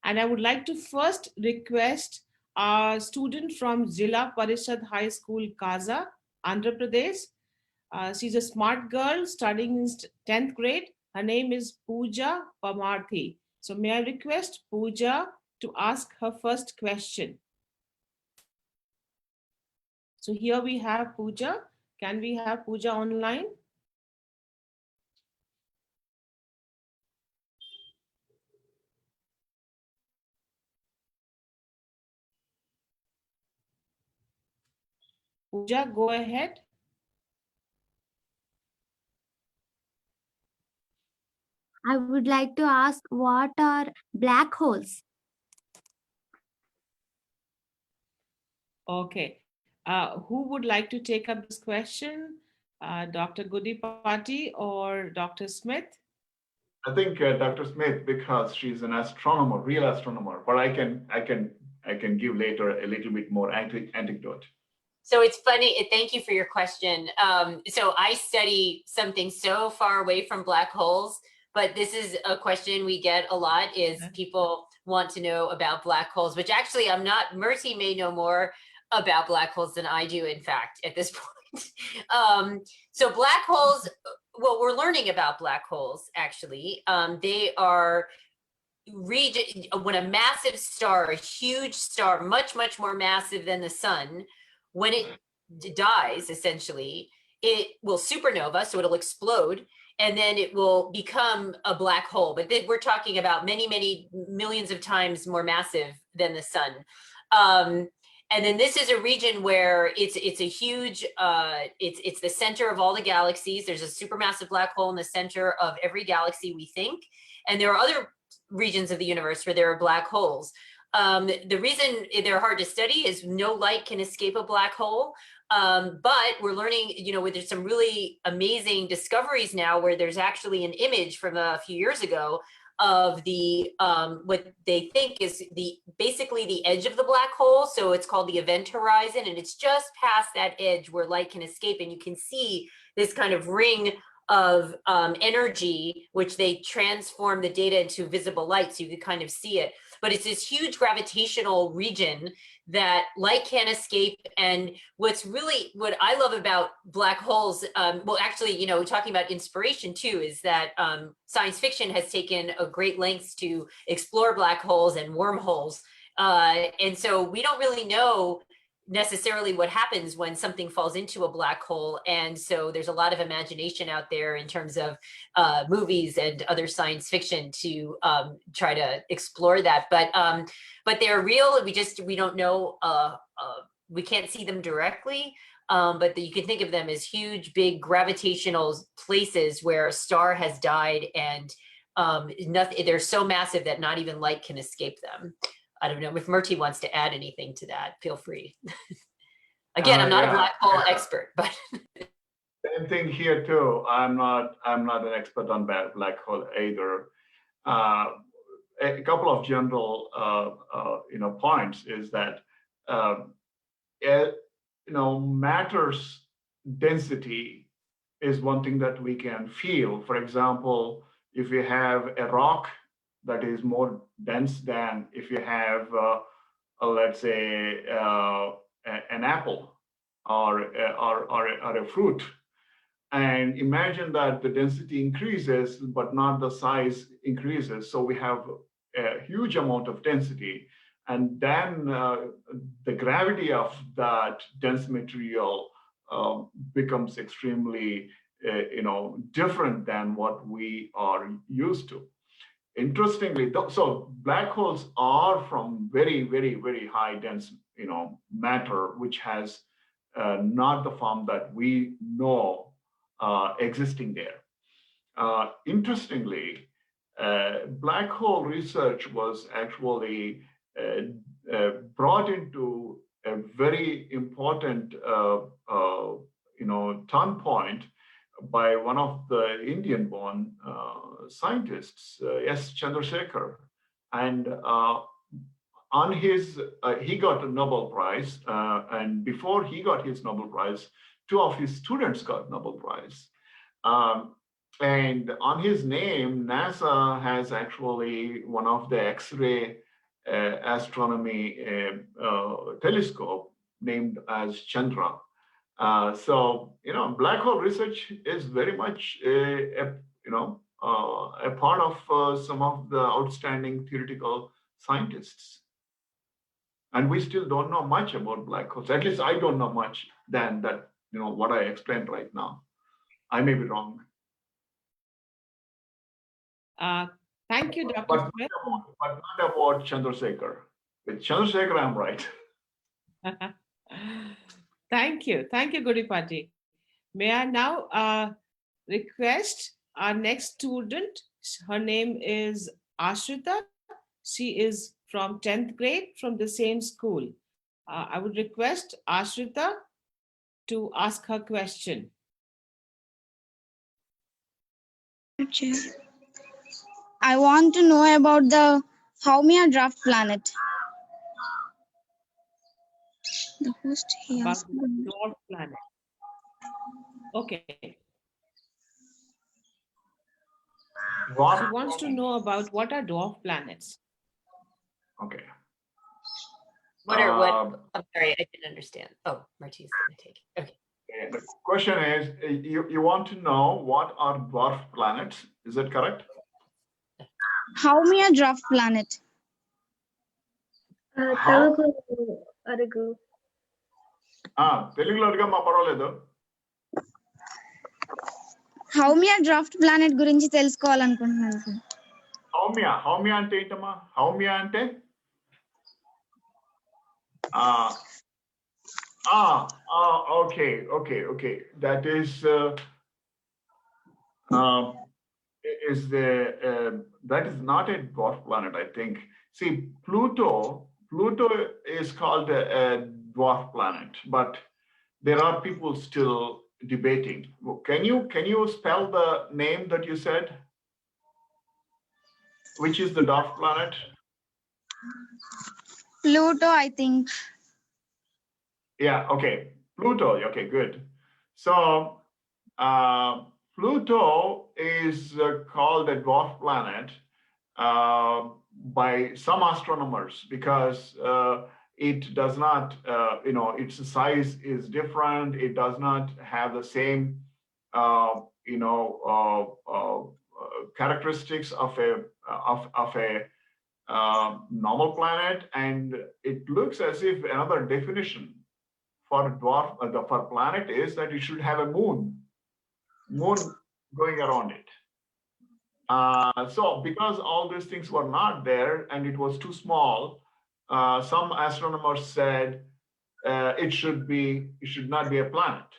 And I would like to first request a student from Zilla Parishad High School, Kaza, Andhra Pradesh. She's a smart girl studying in 10th grade. Her name is Pooja Pamarthi. So may I request Pooja to ask her first question? So here we have Pooja. Can we have Pooja online? Pooja, go ahead. I would like to ask, what are black holes? Okay. Who would like to take up this question? Dr. Goodipati or Dr. Smith? I think Dr. Smith, because she's an astronomer, real astronomer, but I can give later a little bit more anecdote. So it's funny. Thank you for your question. So I study something so far away from black holes, but this is a question we get a lot, is people want to know about black holes, which actually I'm not. Murti may know more about black holes than I do, in fact, at this point. So black holes, well, we're learning about black holes, actually. They are region when a massive star, a huge star, much, much more massive than the sun, when it dies, essentially, it will supernova, so it'll explode, and then it will become a black hole. But then we're talking about many, many millions of times more massive than the sun. And then this is a region where it's a huge, it's the center of all the galaxies. There's a supermassive black hole in the center of every galaxy, we think. And there are other regions of the universe where there are black holes. The reason they're hard to study is no light can escape a black hole. But we're learning, there's some really amazing discoveries now where there's actually an image from a few years ago of the what they think is basically the edge of the black hole. So it's called the event horizon, and it's just past that edge where light can escape, and you can see this kind of ring of energy, which they transform the data into visible light, so you could kind of see it. But it's this huge gravitational region that light can't escape. And what I love about black holes, well, actually, talking about inspiration too, is that science fiction has taken a great lengths to explore black holes and wormholes. And so we don't really know necessarily what happens when something falls into a black hole. And so there's a lot of imagination out there in terms of movies and other science fiction to try to explore that. But they're real. We don't know, we can't see them directly. But you can think of them as huge, big gravitational places where a star has died, and they're so massive that not even light can escape them. I don't know if Murti wants to add anything to that. Feel free. Again, I'm not a black hole expert, but same thing here too. I'm not an expert on black hole either. A couple of general points is that matter's density is one thing that we can feel. For example, if you have a rock that is more dense than if you have, let's say, an apple or a fruit. And imagine that the density increases, but not the size increases. So we have a huge amount of density. And then the gravity of that dense material becomes extremely, different than what we are used to. Interestingly, so black holes are from very, very, very high dense, matter, which has not the form that we know existing there. Interestingly, black hole research was actually brought into a very important, turn point by one of the Indian-born scientists, S. Chandrasekhar. And on his, he got a Nobel Prize, and before he got his Nobel Prize, two of his students got Nobel Prize. And on his name, NASA has actually one of the X-ray astronomy telescope named as Chandra. So, black hole research is very much a part of some of the outstanding theoretical scientists. And we still don't know much about black holes. At least I don't know much than that, what I explained right now. I may be wrong. Thank you, Dr. But Smith. not about Chandrasekhar. With Chandrasekhar, I'm right. Thank you. Thank you, Guripati. May I now request our next student? Her name is Ashrita. She is from 10th grade from the same school. I would request Ashrita to ask her question. I want to know about the Haumea dwarf planet. The first he About asked. the dwarf planet. Okay. What? She wants to know about what are dwarf planets. Okay. What are what? I'm sorry, I didn't understand. Oh, Martie's going to take it. Okay. The question is, you want to know what are dwarf planets? Is that correct? Haumea dwarf planet. Telugu Adugu. తెలుగులో అడిగమ్మా పర్వాలేదు. Haumea draft planet గురించి తెలుసుకోవాలనుకుంటున్నాను sir. Haumea అంటే ఏంటమ్మా? Haumea అంటే okay. That is that is not a dwarf planet, I think. See, Pluto is called a dwarf planet, but there are people still debating. Can you spell the name that you said? Which is the dwarf planet? Pluto, I think. Yeah, okay. Pluto, okay, good. So Pluto is called a dwarf planet by some astronomers because it does not, its size is different. It does not have the same, characteristics of a normal planet, and it looks as if another definition for dwarf for planet is that it should have a moon going around it. So because all these things were not there and it was too small, some astronomers said it should not be a planet.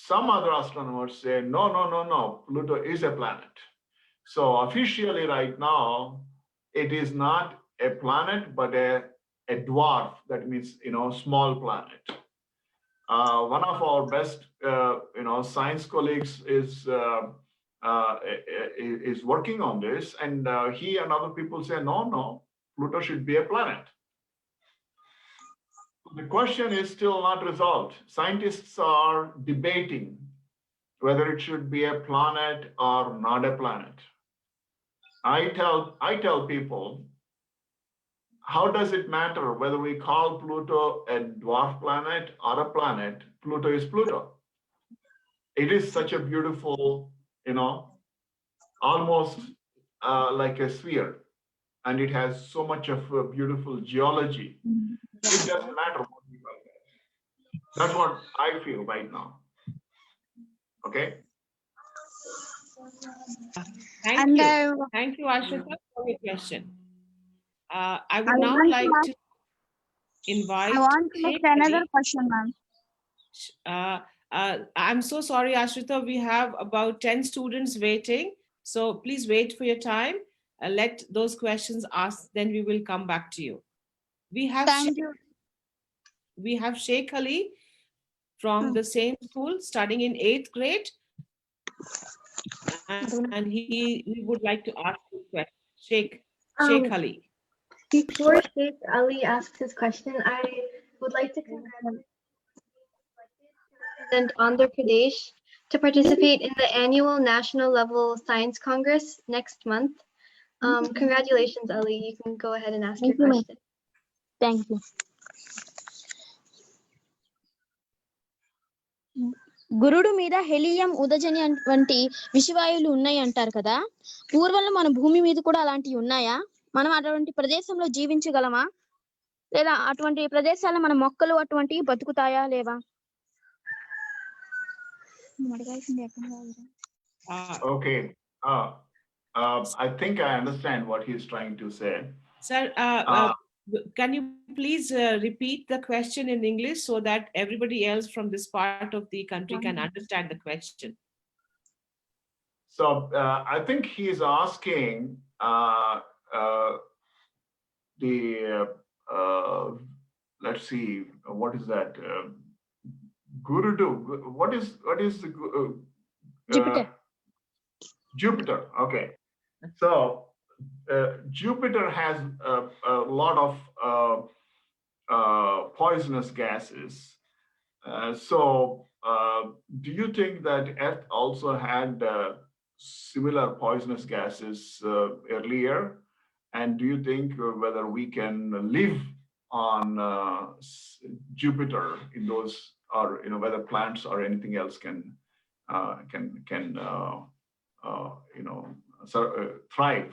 Some other astronomers say no, Pluto is a planet. So officially right now it is not a planet but a dwarf. That means small planet. One of our best science colleagues is working on this, and he and other people say no, Pluto should be a planet. The question is still not resolved. Scientists are debating whether it should be a planet or not a planet. I tell people, how does it matter whether we call Pluto a dwarf planet or a planet? Pluto is Pluto. It is such a beautiful, almost like a sphere, and it has so much of beautiful geology. It doesn't matter what we call it. That's what I feel right now. Okay. Thank you, Ashrita, for your question. I would now like to invite. I want to ask another question, ma'am. I'm so sorry, Ashrita. We have about 10 students waiting. So please wait for your time. Let those questions asked, then we will come back to you. We have Sheikh Ali from the same school, studying in 8th grade. And he would like to ask you a question. Sheikh Ali. Before Sheikh Ali asks his question, I would like to congratulate represent Andhra Pradesh to participate in the annual National Level Science Congress next month. Congratulations, Ali. You can go ahead and ask your Thank you, ma'am. question. Thank you. గురుడు మీద హెలియం ఉదజని వంటి విషవాయువులు ఉన్నాయి అంటారు కదా, పూర్వంలో మన భూమి మీద కూడా అలాంటివి ఉన్నాయా? మనం అటువంటి ప్రదేశంలో జీవించగలమా, లేదా అటువంటి ప్రదేశాల్లో మన మొక్కలు అటువంటివి బతుకుతాయా లేవా? Okay. I think I understand what he's trying to say. Sir, can you please repeat the question in English so that everybody else from this part of the country can understand the question? So I think he's asking let's see, what is that? Gurudu. What is the Jupiter. Jupiter. Okay. So Jupiter has a lot of poisonous gases. So do you think that Earth also had similar poisonous gases earlier? And do you think whether we can live on Jupiter in those, or whether plants or anything else can thrive?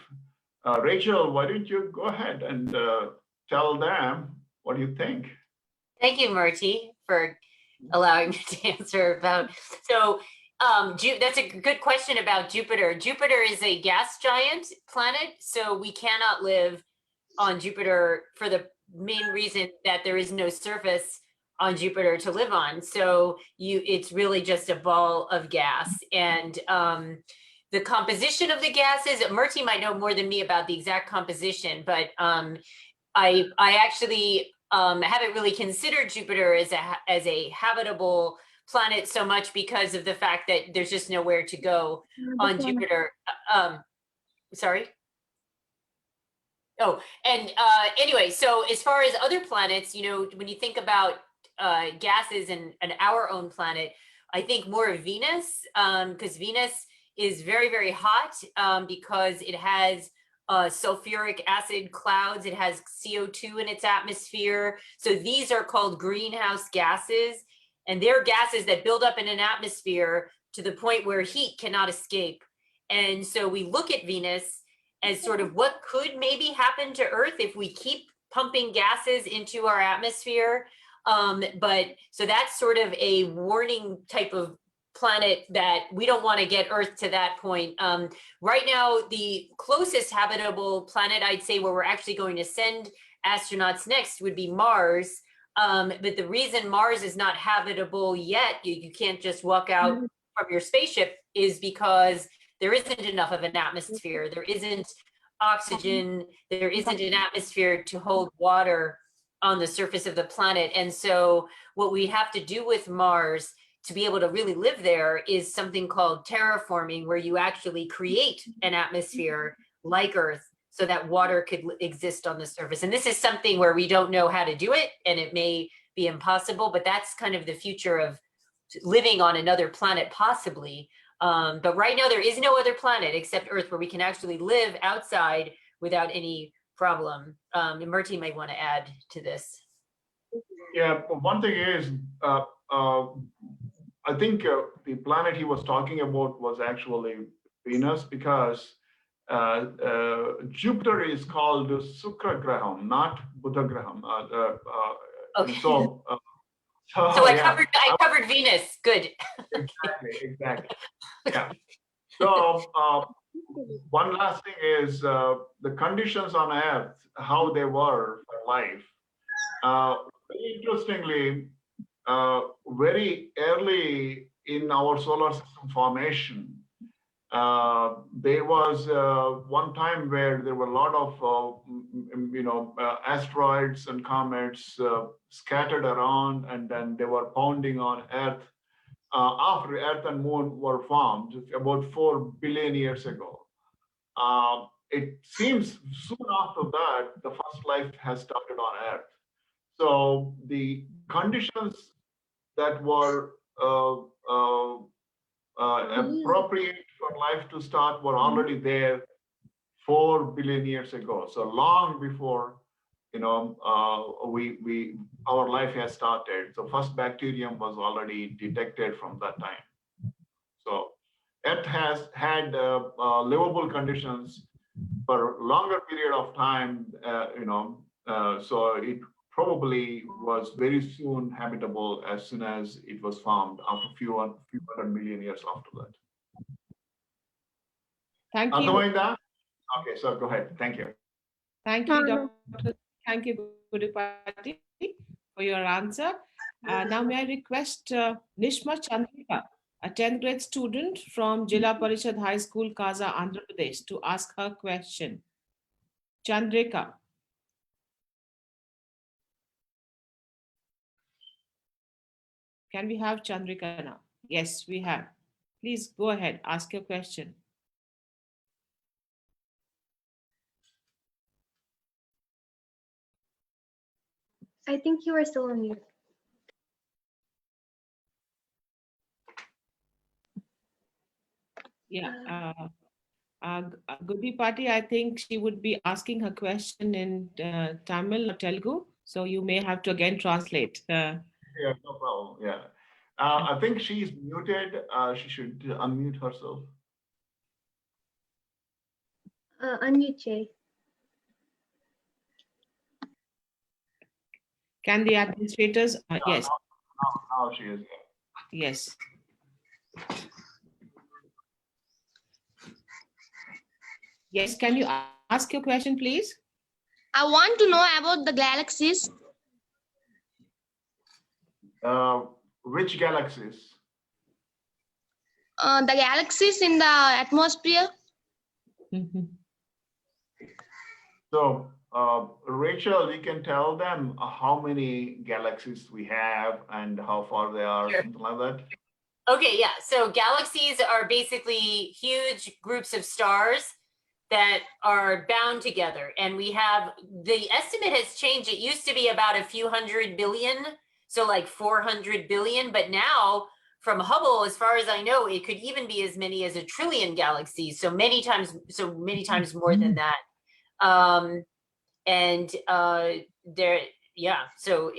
Rachel, why don't you go ahead and tell them what you think? Thank you, Marty, for allowing me to answer about. So that's a good question about Jupiter. Jupiter is a gas giant planet, so we cannot live on Jupiter for the main reason that there is no surface on Jupiter to live on. So it's really just a ball of gas. And the composition of the gases, Murti might know more than me about the exact composition, but I actually haven't really considered Jupiter as a habitable planet so much because of the fact that there's just nowhere to go on Jupiter. Sorry. Oh, and anyway, so as far as other planets, when you think about gases and our own planet, I think more of Venus, because Venus is very, very hot because it has sulfuric acid clouds. It has CO2 in its atmosphere. So these are called greenhouse gases, and they're gases that build up in an atmosphere to the point where heat cannot escape. And so we look at Venus as sort of what could maybe happen to Earth if we keep pumping gases into our atmosphere. But so that's sort of a warning type of planet that we don't want to get Earth to that point. Right now, the closest habitable planet I'd say where we're actually going to send astronauts next would be Mars. But the reason Mars is not habitable yet, you can't just walk out from your spaceship, is because there isn't enough of an atmosphere. There isn't oxygen. There isn't an atmosphere to hold water on the surface of the planet. And so what we have to do with Mars to be able to really live there is something called terraforming, where you actually create an atmosphere like Earth so that water could exist on the surface. And this is something where we don't know how to do it, and it may be impossible, but that's kind of the future of living on another planet, possibly. But right now there is no other planet except Earth where we can actually live outside without any problem. And Murti might want to add to this. Yeah, one thing is, I think the planet he was talking about was actually Venus, because Jupiter is called Sukra Graham, not Buddha Graham. Okay. So I covered Venus. Good. Exactly. Yeah. So one last thing is the conditions on Earth, how they were for life. Very interestingly, very early in our solar system formation, there was one time where there were a lot of asteroids and comets scattered around, and then they were pounding on Earth after Earth and Moon were formed about 4 billion years ago. it seems soon after that, the first life has started on Earth. So the conditions that were appropriate for life to start were already there 4 billion years ago. So long before our life has started. So first bacterium was already detected from that time. So Earth has had livable conditions for a longer period of time. So it probably was very soon habitable as soon as it was formed after a few hundred million years after that. Thank you. Arthamayinda? Okay, so go ahead. Thank you. Thank you, Dr. Thank you, Gurupati, for your answer. Now, may I request Nishma Chandrika, a 10th grade student from Jila Parishad High School, Kaza, Andhra Pradesh, to ask her question. Chandrika. Can we have Chandrika now? Yes, we have. Please go ahead, ask your question. I think you are still on mute. Yeah. Gurupati, I think she would be asking her question in Tamil or Telugu, so you may have to again translate. Yeah, no problem. Yeah. I think she's muted. She should unmute herself. Unmute Jay. Can the administrators? Yes. Now she is. Yes. Yes, can you ask your question, please? I want to know about the galaxies. Which galaxies? The galaxies in the atmosphere. So, Rachel, you can tell them how many galaxies we have and how far they are, Sure. something like that. Okay, yeah. So galaxies are basically huge groups of stars that are bound together. And we have, the estimate has changed. It used to be about a few hundred billion, so like 400 billion. But now from Hubble, as far as I know, it could even be as many as 1 trillion galaxies. So many times more than that. So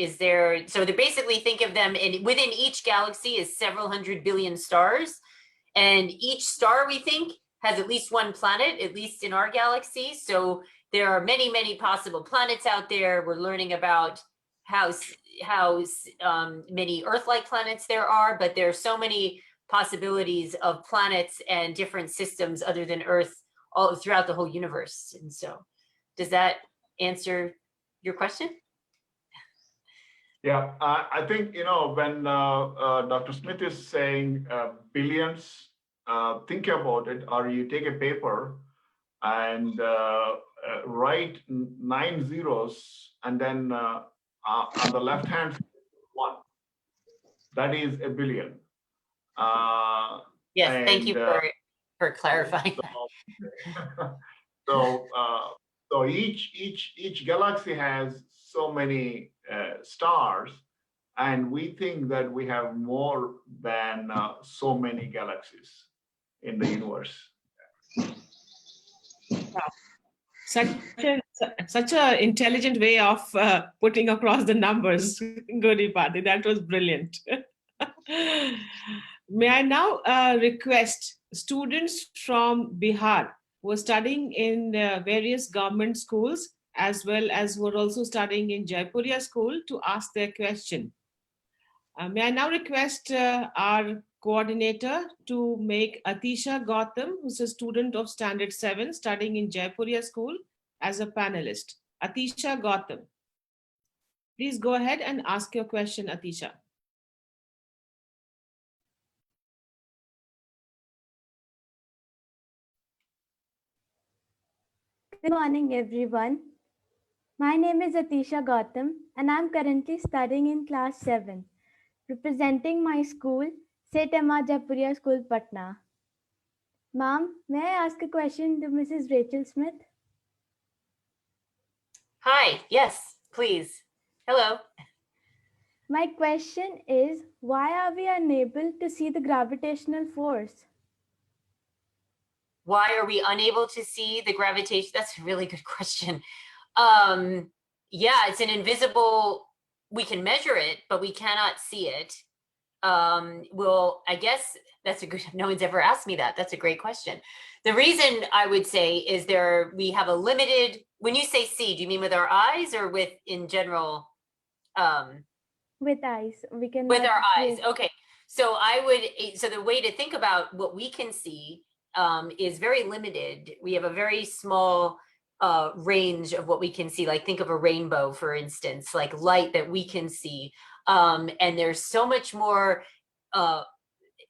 they basically think of them within each galaxy is several hundred billion stars. And each star, we think, has at least one planet, at least in our galaxy. So there are many, many possible planets out there. We're learning about how many Earth-like planets there are, but there are so many possibilities of planets and different systems other than Earth all throughout the whole universe. And so, does that answer your question? Yeah, I think, when Dr. Smith is saying billions, think about it, or you take a paper and write 9 zeros, and then on the left hand side, 1. That is a billion. Yes, thank you for clarifying that. So each galaxy has so many stars, and we think that we have more than so many galaxies in the universe. Such a intelligent way of putting across the numbers, Gurupati. That was brilliant. May I now request students from Bihar who are studying in various government schools, as well as who are also studying in Jaipuria school, to ask their question. May I now request our coordinator to make Atisha Gautam, who's a student of Standard 7 studying in Jaipuria school, as a panelist. Atisha Gautam. Please go ahead and ask your question, Atisha. Good morning, everyone. My name is Atisha Gautam, and I'm currently studying in class 7, representing my school, St. Emma Jaipuria School, Patna. Ma'am, may I ask a question to Mrs. Rachel Smith? Hi, yes, please. Hello. My question is, why are we unable to see the gravitational force? Why are we unable to see the gravitation? That's a really good question. Yeah, it's an invisible, we can measure it, but we cannot see it. Well, I guess that's a good, no one's ever asked me that. That's a great question. The reason I would say is we have a limited, when you say see, do you mean with our eyes or with in general? With eyes, we can. With our eyes, okay. So so the way to think about what we can see is very limited. We have a very small range of what we can see. Like think of a rainbow, for instance, like light that we can see. And there's so much more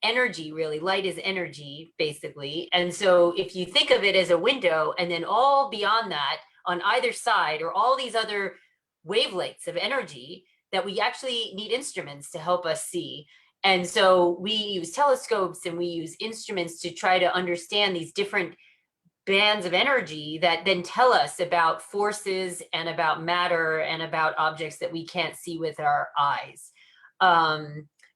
energy, really. Light is energy, basically. And so if you think of it as a window, and then all beyond that, on either side, are all these other wavelengths of energy that we actually need instruments to help us see. And so we use telescopes and we use instruments to try to understand these different bands of energy that then tell us about forces and about matter and about objects that we can't see with our eyes.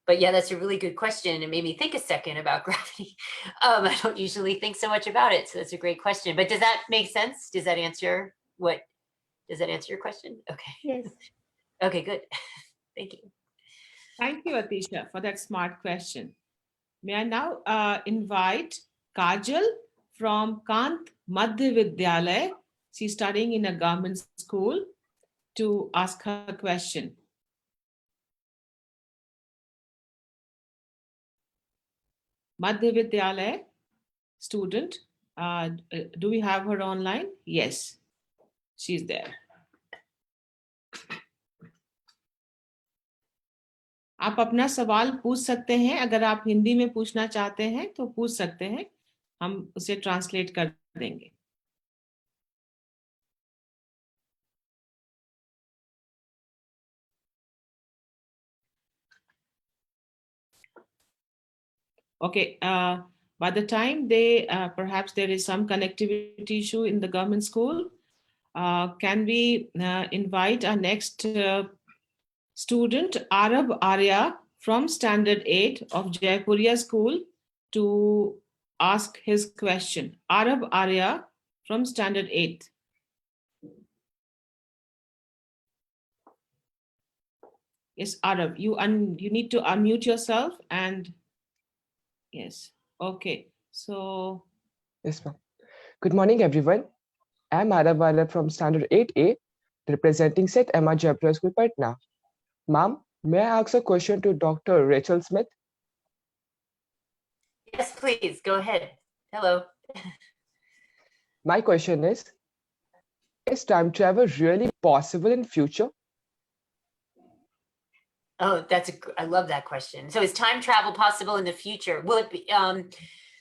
But yeah, that's a really good question. It made me think a second about gravity. I don't usually think so much about it, so that's a great question. But does that make sense? Does that answer your question? Okay. Yes. Okay, good. Thank you. Thank you, Atisha, for that smart question. May I now invite Kajal from Kant Madhya Vidyalaya. She's studying in a government school to ask her question. Madhya Vidyalaya student, do we have her online? Yes, she's there. आप अपना सवाल पूछ सकते हैं. अगर आप हिंदी में पूछना चाहते हैं तो पूछ सकते हैं, हम उसे ट्रांसलेट कर देंगे. Okay, by the time perhaps there is some connectivity issue in the government school, can we invite our next student, Arab Arya from Standard 8 of Jaipuria School, to ask his question. Arab Arya from Standard 8. Yes, Arab, you need to unmute yourself and yes. Okay, so. Yes, ma'am. Good morning, everyone. I'm Arab from Standard 8A, representing St. Emma Jaipuria School, Patna. Ma'am, may I ask a question to Dr. Rachel Smith? Yes, please, go ahead. Hello. My question is time travel really possible in future? Oh, I love that question. So is time travel possible in the future? Will it be,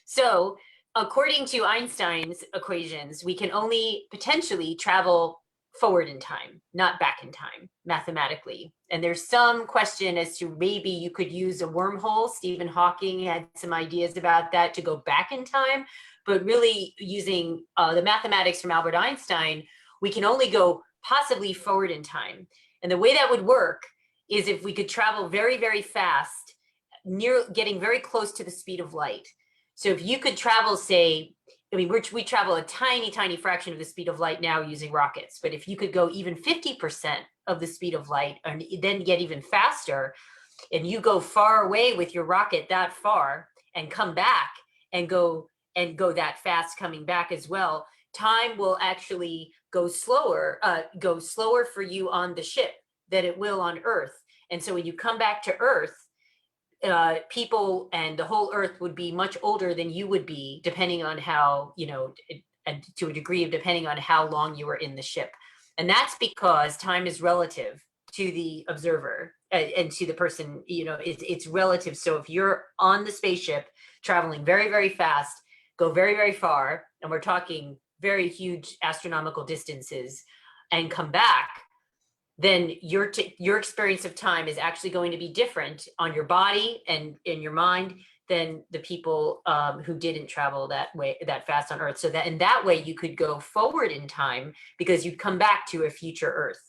so according to Einstein's equations, we can only potentially travel forward in time, not back in time, mathematically. And there's some question as to maybe you could use a wormhole. Stephen Hawking had some ideas about that to go back in time, but really using the mathematics from Albert Einstein, we can only go possibly forward in time. And the way that would work is if we could travel very, very fast, getting very close to the speed of light. So if you could travel, say, I mean, we travel a tiny, tiny fraction of the speed of light now using rockets. But if you could go even 50% of the speed of light and then get even faster, and you go far away with your rocket that far and come back and go that fast coming back as well, time will actually go slower for you on the ship than it will on Earth. And so when you come back to Earth, people and the whole Earth would be much older than you would be, depending on how, and to a degree of depending on how long you were in the ship. And that's because time is relative to the observer and to the person, it's relative. So if you're on the spaceship traveling very, very fast, go very, very far, and we're talking very huge astronomical distances, and come back, then your experience of time is actually going to be different on your body and in your mind than the people who didn't travel that fast on Earth. So that in that way you could go forward in time because you'd come back to a future Earth.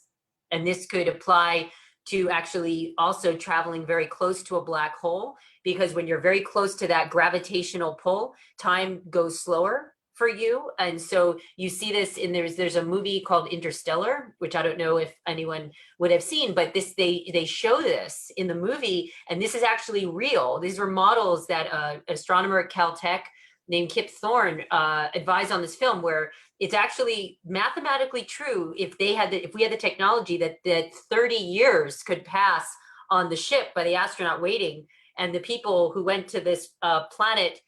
And this could apply to actually also traveling very close to a black hole, because when you're very close to that gravitational pull, time goes slower for you. And so you see this in there's a movie called Interstellar, which I don't know if anyone would have seen, but they show this in the movie, and this is actually real. These were models that an astronomer at Caltech named Kip Thorne advised on this film, where it's actually mathematically true if we had the technology that 30 years could pass on the ship by the astronaut waiting, and the people who went to this planet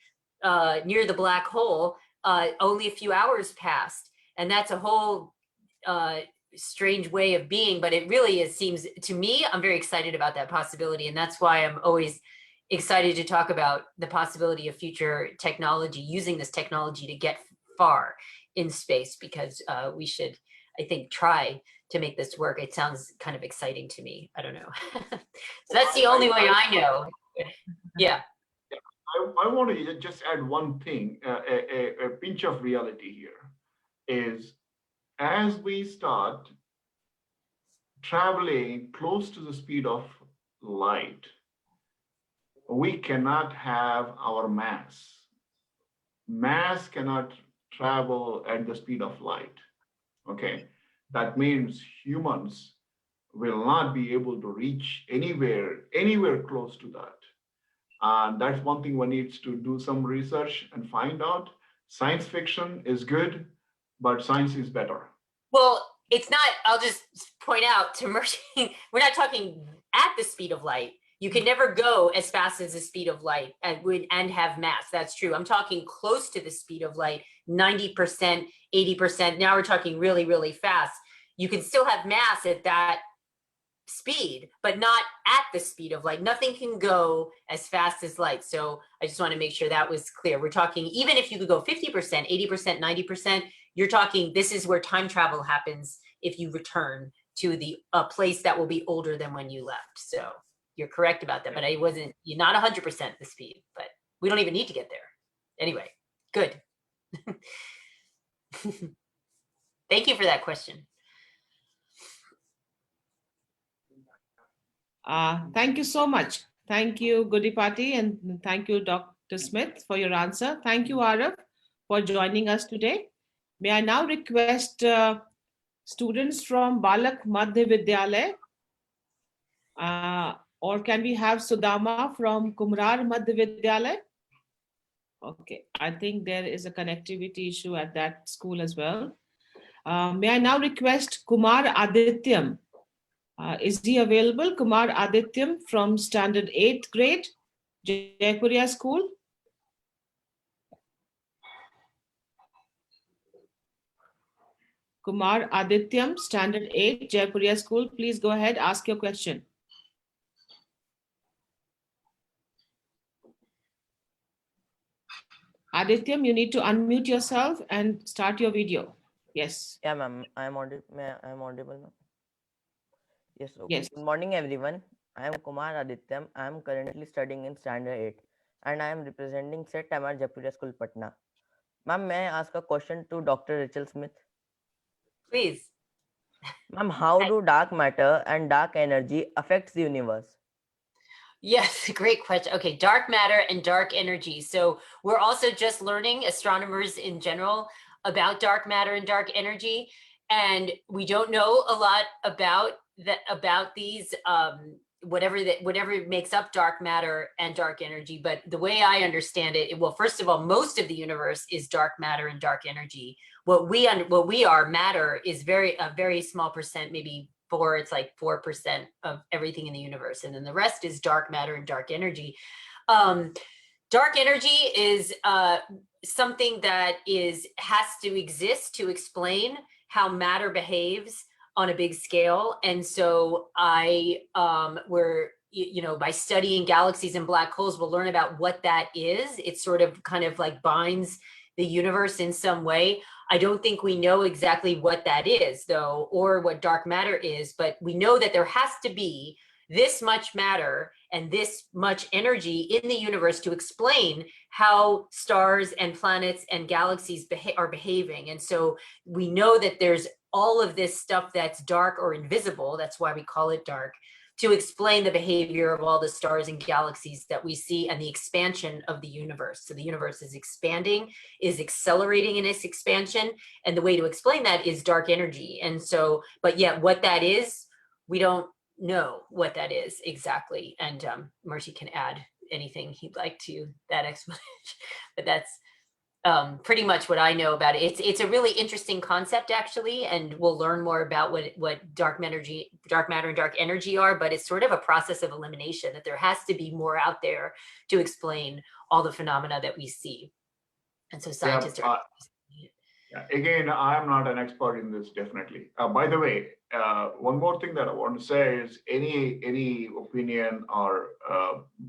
near the black hole, only a few hours passed. And that's a whole strange way of being, but it really seems to me, I'm very excited about that possibility. And that's why I'm always excited to talk about the possibility of future technology, using this technology to get far in space, because we should, I think, try to make this work. It sounds kind of exciting to me. I don't know. So that's the only way I know. Yeah. I want to just add one thing, a pinch of reality here is, as we start traveling close to the speed of light, we cannot have our mass. Mass cannot travel at the speed of light, okay? That means humans will not be able to reach anywhere close to that. And that's one thing one needs to do some research and find out. Science fiction is good, but science is better. Well, it's not, I'll just point out to Mercy, we're not talking at the speed of light. You can never go as fast as the speed of light and have mass. That's true. I'm talking close to the speed of light, 90%, 80%. Now we're talking really, really fast. You can still have mass at that speed, but not at the speed of light. Nothing can go as fast as light. So I just want to make sure that was clear. We're talking, even if you could go 50%, 80%, 90%, you're talking, this is where time travel happens if you return to a place that will be older than when you left. So you're correct about that, but you're not 100% the speed, but we don't even need to get there. Anyway, good. Thank you for that question. Thank you so much. Thank you, Goodipati, and thank you, Dr. Smith, for your answer. Thank you, Arif, for joining us today. May I now request students from Balak Madhya Vidyalaya, or can we have Sudama from Kumrar Madhya Vidyalaya? Okay, I think there is a connectivity issue at that school as well. May I now request Kumar Adityam? Is he available? Kumar Adityam from standard 8th grade, Jaipuria school. Kumar Adityam, standard 8, Jaipuria school. Please go ahead, ask your question. Adityam, you need to unmute yourself and start your video. Yes. Yeah, ma'am. I'm audible, ma'am. Yes. Okay. Yes. Good morning, everyone. I am Kumar Adityam. I am currently studying in standard 8, and I am representing Set MR Jaipuria School, Patna. Ma'am, may I ask a question to Dr. Rachel Smith? Please. Ma'am, how do dark matter and dark energy affects the universe? Yes, great question. Okay, dark matter and dark energy. So we're also just learning, astronomers in general, about dark matter and dark energy, and we don't know a lot about these whatever makes up dark matter and dark energy. But the way I understand it, well, first of all, most of the universe is dark matter and dark energy. What we are, matter, is a very small percent, maybe it's like 4% of everything in the universe, and then the rest is dark matter and dark energy. Dark energy is something that has to exist to explain how matter behaves on a big scale. And so by studying galaxies and black holes, we'll learn about what that is. It sort of kind of like binds the universe in some way. I don't think we know exactly what that is, though, or what dark matter is, but we know that there has to be this much matter and this much energy in the universe to explain how stars and planets and galaxies are behaving. And so we know that there's all of this stuff that's dark or invisible, that's why we call it dark, to explain the behavior of all the stars and galaxies that we see and the expansion of the universe. So the universe is expanding, is accelerating in its expansion. And the way to explain that is dark energy. And so, but yet what that is, we don't know what that is exactly. And Marty can add anything he'd like to that explanation, but that's pretty much what I know about it. It's a really interesting concept, actually, and we'll learn more about what dark matter and dark energy are, but it's sort of a process of elimination, that there has to be more out there to explain all the phenomena that we see. And so scientists are... Again, I'm not an expert in this, definitely. By the way, one more thing that I want to say is any opinion or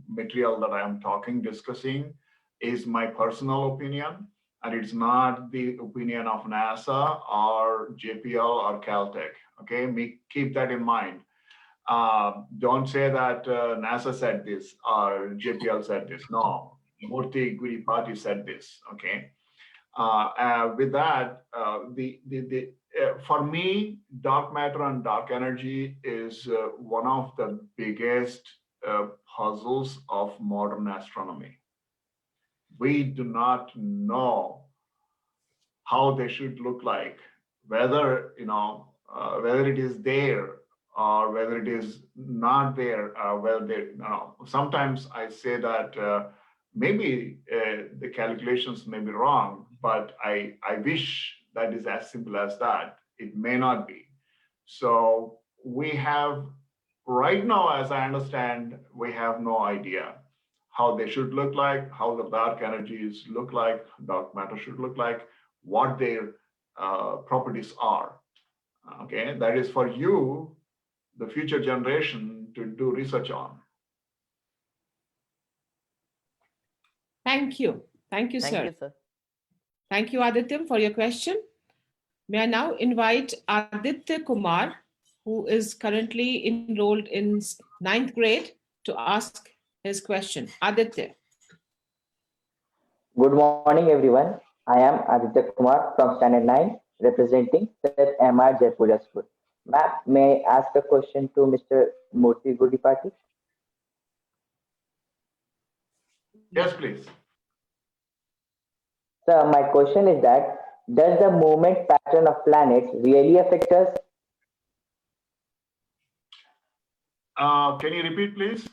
material that I am discussing is my personal opinion, and it's not the opinion of NASA or JPL or Caltech. Okay, keep that in mind. Don't say that NASA said this or JPL said this. No, Murthy Guripati said this. Okay. With that, for me, dark matter and dark energy is one of the biggest puzzles of modern astronomy. We do not know how they should look like, whether whether it is there or whether it is not there. Sometimes I say that maybe the calculations may be wrong, but I wish that is as simple as that. It may not be. So we have, right now, as I understand, we have no idea how they should look like, how the dark energies look like, dark matter should look like, what their properties are. Okay, that is for you, the future generation, to do research on. Thank you. Thank you, Thank sir. you, sir. Thank you, Aditya, for your question. May I now invite Aditya Kumar, who is currently enrolled in 9th grade, to ask his question. Aditya. Good morning, everyone. I am Aditya Kumar from Standard 9, representing the MR Jaipuria School. Ma'am, may I ask a question to Mr. Murthy Gudipati? Yes, please. Sir, my question is that, does the movement pattern of planets really affect us? Can you repeat, please?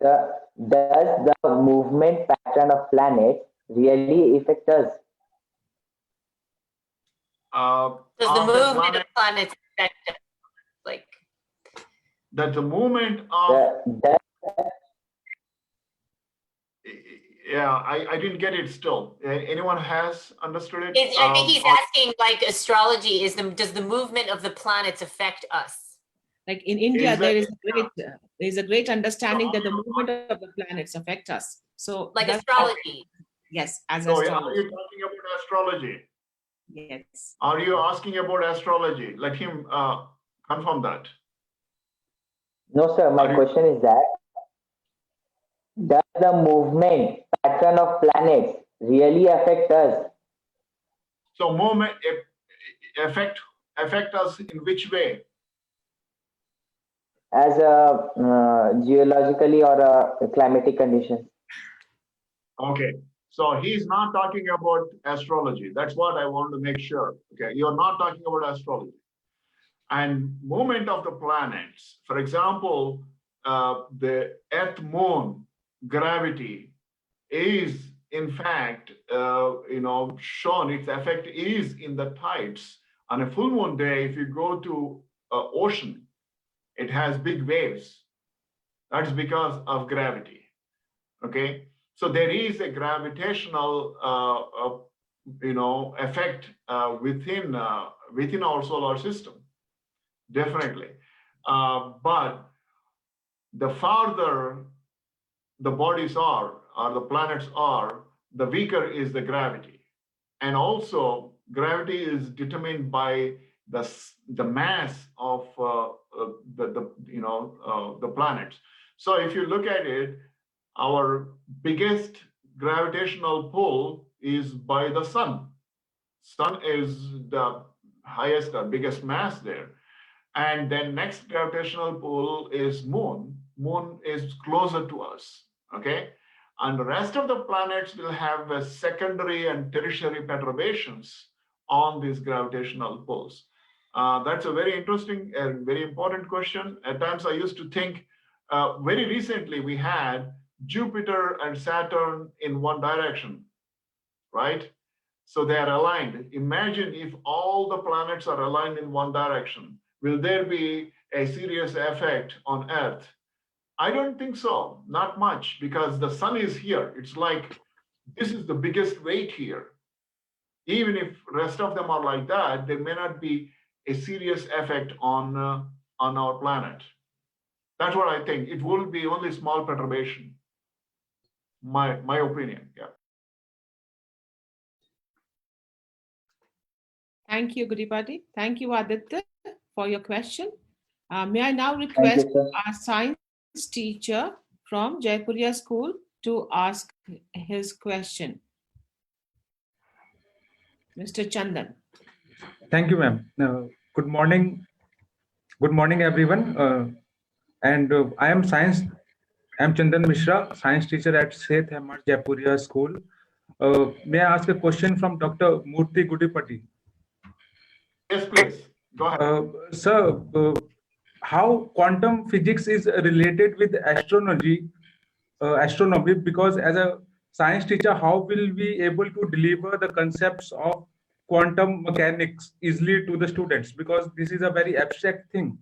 Sir, does the movement pattern of planets really affect us? Does the movement of planets affect us? Like, that the movement of... Yeah, I didn't get it still. Anyone has understood it? I think he's asking, like, astrology, does the movement of the planets affect us? Like in India, there is a great understanding that the movement of the planets affect us. So like astrology. Yes, as so astrology. Are you talking about astrology? Yes. Are you asking about astrology? Let him confirm that. No, sir. My question is that, does the movement pattern of planets really affect us? So movement affect us in which way? As a geologically or a climatic condition. Okay. So he's not talking about astrology. That's what I want to make sure. Okay. You're not talking about astrology. And movement of the planets. For example, the Earth Moon gravity is in fact shown, its effect is in the tides. On a full moon day, if you go to ocean, it has big waves. That's because of gravity. Okay, so there is a gravitational effect within our solar system, definitely. But the farther the bodies are, or the planets are, the weaker is the gravity. And also, gravity is determined by the mass of the planets. So if you look at it, our biggest gravitational pull is by the sun. Sun is the highest or biggest mass there. And then next gravitational pull is moon. Moon is closer to us, okay? And the rest of the planets will have secondary and tertiary perturbations on these gravitational pulls. That's a very interesting and very important question. At times I used to think, very recently we had Jupiter and Saturn in one direction, right? So they are aligned. Imagine if all the planets are aligned in one direction. Will there be a serious effect on Earth? I don't think so, not much, because the sun is here. It's like this is the biggest weight here. Even if rest of them are like that, there may not be a serious effect on our planet. That's what I think. It will be only small perturbation. My opinion, yeah. Thank you, Guripati. Thank you, Aditya, for your question. May I now Thank request you, sir. our science teacher from Jaipuria School to ask his question. Mr. Chandan. Thank you, ma'am. Good morning. Good morning, everyone. I am Chandan Mishra, science teacher at Seth Hemar Jaipuria School. May I ask a question from Dr. Murthy Gudipati? Yes, please. Go ahead. Sir, how quantum physics is related with astronomy? Because as a science teacher, how will we able to deliver the concepts of quantum mechanics easily to the students? Because this is a very abstract thing.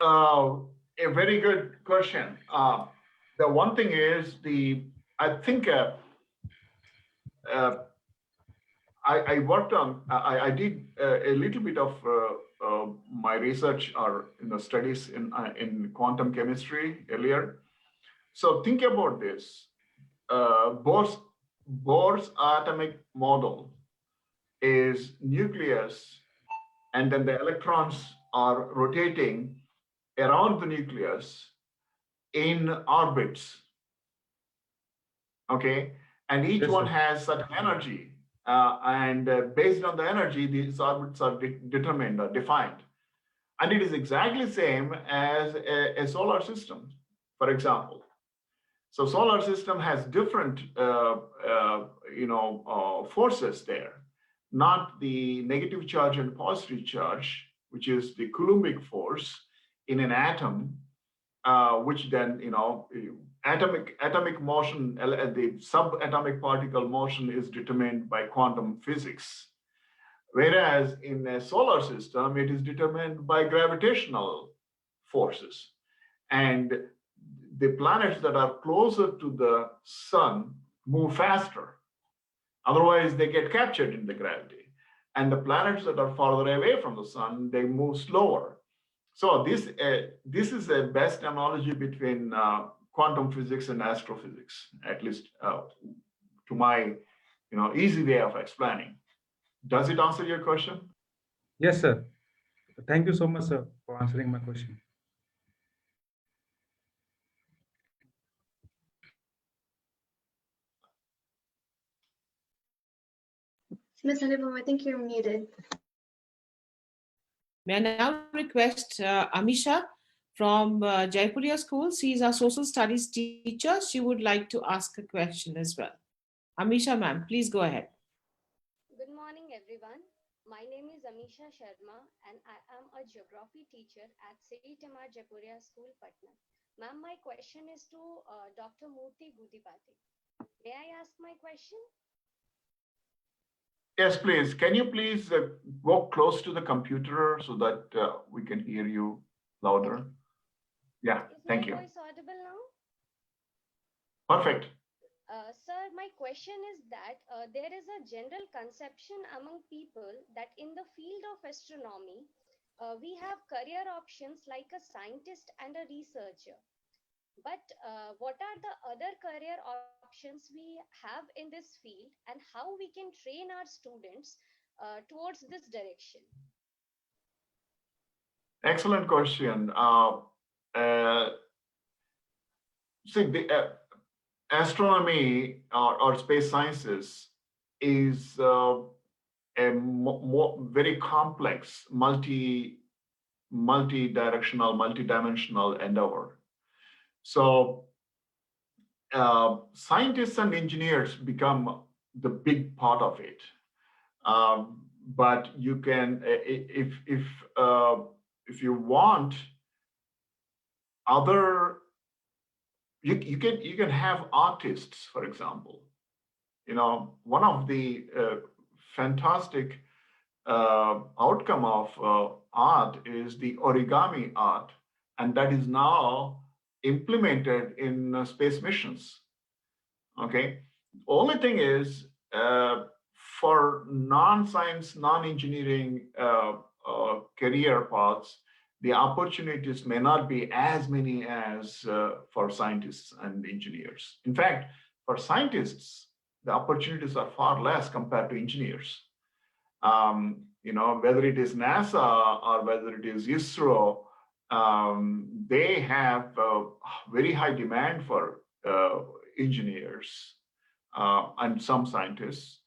A very good question. The one thing is I think I worked on, I did a little bit of my research or studies in quantum chemistry earlier. So think about this. Bohr's atomic model is nucleus, and then the electrons are rotating around the nucleus in orbits. Okay, and each one has certain energy. And based on the energy, these orbits are determined or defined. And it is exactly the same as a solar system, for example. So solar system has different forces there, not the negative charge and positive charge, which is the Coulombic force in an atom, which then, atomic motion, the subatomic particle motion is determined by quantum physics. Whereas in a solar system, it is determined by gravitational forces. And the planets that are closer to the sun move faster. Otherwise, they get captured in the gravity. And the planets that are farther away from the sun, they move slower. So this is the best analogy between quantum physics and astrophysics, at least to my easy way of explaining. Does it answer your question? Yes, sir. Thank you so much, sir, for answering my question. Ms. Anupam, I think you're muted. May I now request Amisha from Jaipuria School. She is our social studies teacher. She would like to ask a question as well. Amisha, ma'am, please go ahead. Good morning, everyone. My name is Amisha Sharma, and I am a geography teacher at Jaipuria Jaipuria School, Patna. Ma'am, my question is to Dr. Murthy Gudipati. May I ask my question? Yes, please. Can you please go close to the computer so that we can hear you louder? Okay. Yeah, thank you. Is my voice audible now? Perfect. Sir, my question is that there is a general conception among people that in the field of astronomy, we have career options like a scientist and a researcher. But what are the other career options we have in this field, and how we can train our students towards this direction? Excellent question. See, the astronomy or space sciences is a very complex, multi-directional, multi-dimensional endeavor. So scientists and engineers become the big part of it. But you can, if you want other, you can have artists, for example. You know, one of the fantastic outcome of art is the origami art, and that is now implemented in space missions. Okay, only thing is for non-science, non-engineering career paths, the opportunities may not be as many as for scientists and engineers. In fact, for scientists, the opportunities are far less compared to engineers. You know, whether it is NASA or whether it is ISRO, they have very high demand for engineers and some scientists.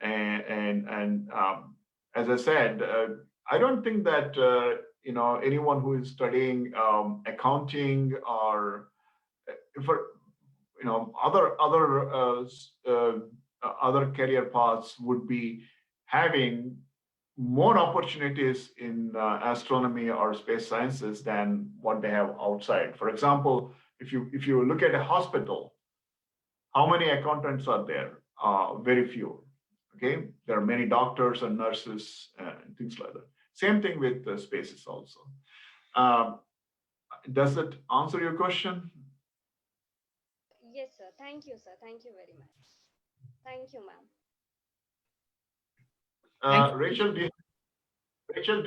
And as I said, I don't think that you know, anyone who is studying accounting or for you know other career paths would be having more opportunities in astronomy or space sciences than what they have outside. For example, if you look at a hospital, how many accountants are there? Very few. Okay, there are many doctors and nurses and things like that. Same thing with the spaces also. Does that answer your question? Yes, sir. Thank you, sir. Thank you very much. Thank you, ma'am. Rachel, do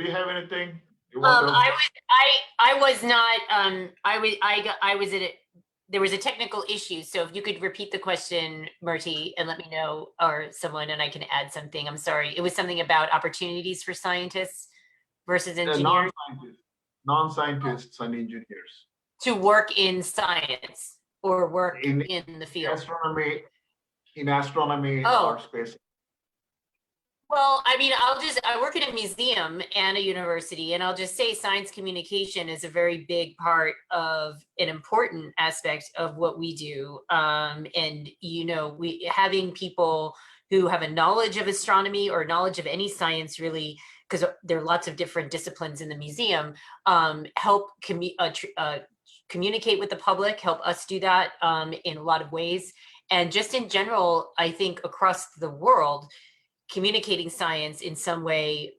you have anything you want to? I was not. I was at it. There was a technical issue, so if you could repeat the question, Murti, and let me know, or someone, and I can add something. I'm sorry. It was something about opportunities for scientists versus engineers. Non-scientists and engineers to work in science or work in the field. In astronomy or space. Well, I mean, I work in a museum and a university, and I'll just say science communication is a very big part of an important aspect of what we do. And, you know, having people who have a knowledge of astronomy or knowledge of any science really, because there are lots of different disciplines in the museum, help communicate with the public, help us do that in a lot of ways. And just in general, I think across the world, communicating science in some way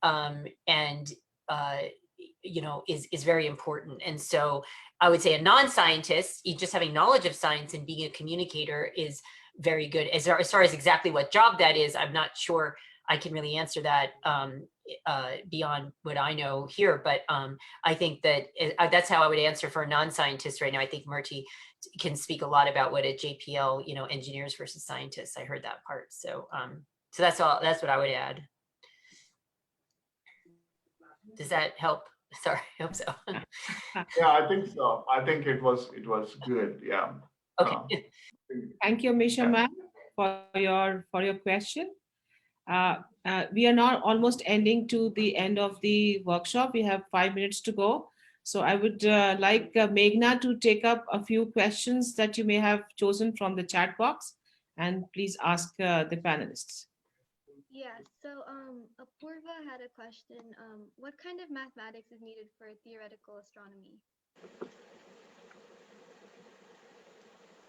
you know, is very important. And so I would say a non-scientist, just having knowledge of science and being a communicator is very good. As far as exactly what job that is, I'm not sure I can really answer that beyond what I know here. But I think that that's how I would answer for a non-scientist right now. I think Murti can speak a lot about what at JPL, you know, engineers versus scientists. I heard that part. So so that's all. That's what I would add. Does that help? Sorry, I hope so. Yeah, I think so. I think it was good. Yeah. Okay. Thank you, Misha ma'am, for your question. We are now almost ending to the end of the workshop. We have 5 minutes to go. So I would like Meghna to take up a few questions that you may have chosen from the chat box, and please ask the panelists. Yeah, so Apurva had a question. What kind of mathematics is needed for theoretical astronomy?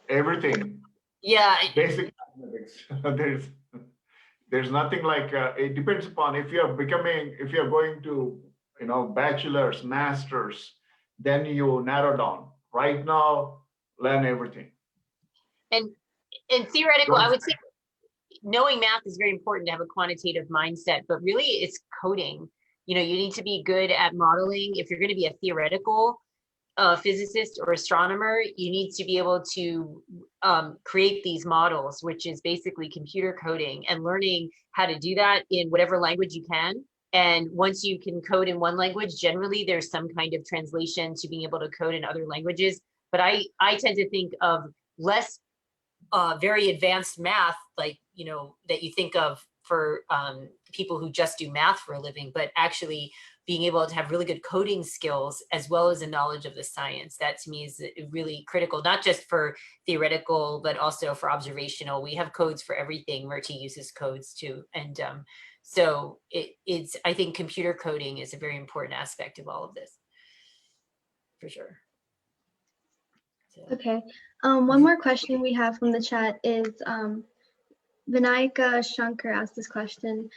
Everything. Yeah. Basic mathematics. There's nothing like it depends upon if you're going to, you know, bachelor's, master's, then you narrow down. Right now, learn everything. And theoretical, I would say knowing math is very important to have a quantitative mindset, but really it's coding. You know, you need to be good at modeling. If you're going to be a theoretical physicist or astronomer, you need to be able to create these models, which is basically computer coding, and learning how to do that in whatever language you can. And once you can code in one language, generally there's some kind of translation to being able to code in other languages. But I tend to think of less very advanced math, like, you know, that you think of for people who just do math for a living, but actually being able to have really good coding skills as well as a knowledge of the science. That to me is really critical, not just for theoretical, but also for observational. We have codes for everything. Murti uses codes too. And so it's, I think computer coding is a very important aspect of all of this, for sure. So. Okay. One more question we have from the chat is Vinayaka Shankar asked this question.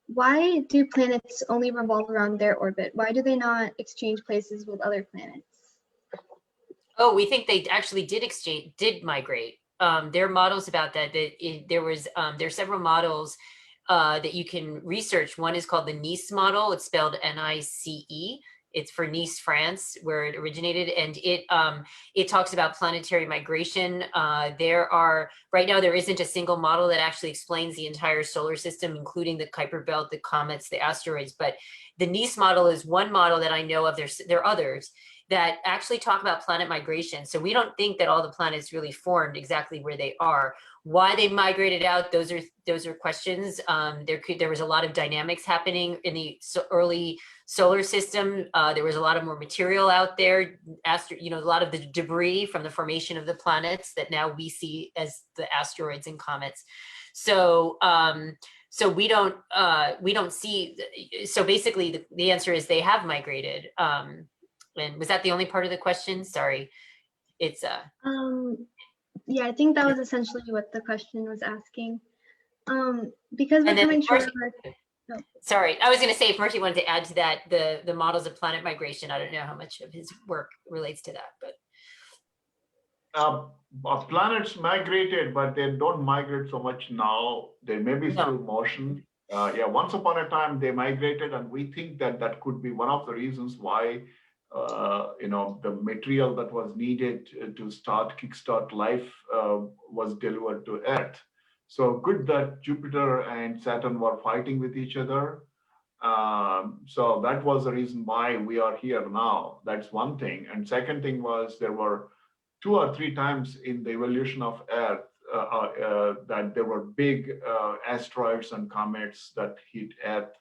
Why do planets only revolve around their orbit? Why do they not exchange places with other planets? Oh, we think they actually did migrate. There are models about that. There's several models that you can research. One is called the Nice model. It's spelled Nice. It's for Nice, France, where it originated, and it talks about planetary migration. Right now there isn't a single model that actually explains the entire solar system, including the Kuiper Belt, the comets, the asteroids. But the Nice model is one model that I know of. There are others that actually talk about planet migration. So we don't think that all the planets really formed exactly where they are. Why they migrated out, those are questions. There was a lot of dynamics happening in the early solar system. There was a lot of more material out there, a lot of the debris from the formation of the planets that now we see as the asteroids and comets. So we don't see. So basically, the answer is they have migrated. And was that the only part of the question? Sorry, it's yeah, I think that was essentially what the question was asking. Because we're coming short of our. Sorry, I was going to say if Murti wanted to add to that, the models of planet migration. I don't know how much of his work relates to that, but planets migrated, but they don't migrate so much now. They may be still motion. Yeah, once upon a time they migrated, and we think that could be one of the reasons why the material that was needed to kickstart life was delivered to Earth. So good that Jupiter and Saturn were fighting with each other. So that was the reason why we are here now. That's one thing. And second thing was there were 2 or 3 times in the evolution of Earth that there were big asteroids and comets that hit Earth.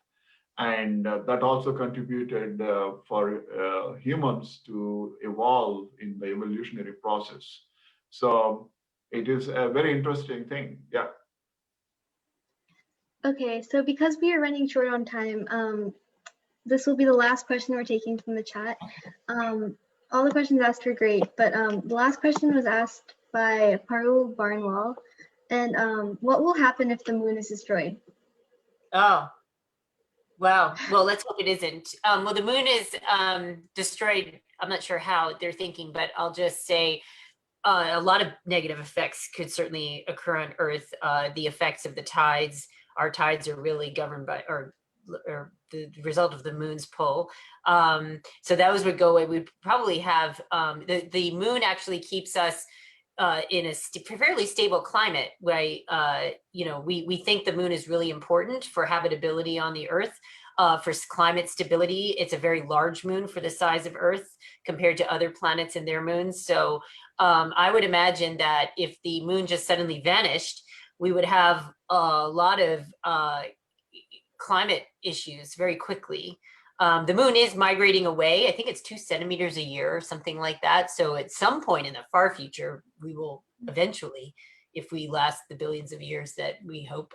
And that also contributed for humans to evolve in the evolutionary process. So it is a very interesting thing. Yeah. Okay, so because we are running short on time, this will be the last question we're taking from the chat. All the questions asked were great, but the last question was asked by Parul Barnwal. And what will happen if the moon is destroyed? Oh. Wow. Well, let's hope it isn't. Well, the moon is destroyed. I'm not sure how they're thinking, but I'll just say a lot of negative effects could certainly occur on Earth. The effects of the tides. Our tides are really governed by, or the result of the moon's pull. So those would go away. We'd probably have the moon actually keeps us in a fairly stable climate. We think the moon is really important for habitability on the Earth, for climate stability. It's a very large moon for the size of Earth compared to other planets and their moons. So I would imagine that if the moon just suddenly vanished, we would have a lot of climate issues very quickly. The moon is migrating away. I think it's 2 centimeters a year or something like that. So at some point in the far future, we will eventually, if we last the billions of years that we hope,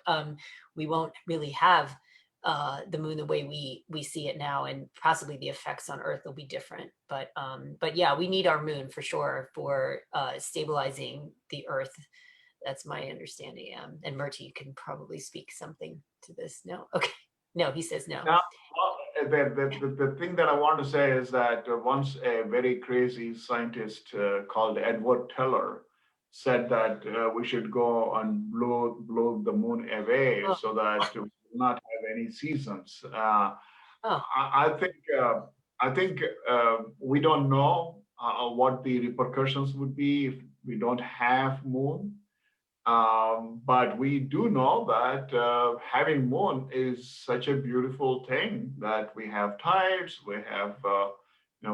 we won't really have the moon the way we see it now, and possibly the effects on Earth will be different. But yeah, we need our moon for sure for stabilizing the Earth. That's my understanding. And Murti, you can probably speak something to this. No? Okay. No, he says no. The thing that I want to say is that once a very crazy scientist called Edward Teller said that we should go and blow the moon away so that we will not have any seasons. I think we don't know what the repercussions would be if we don't have moon. But we do know that having moon is such a beautiful thing that we have tides, we have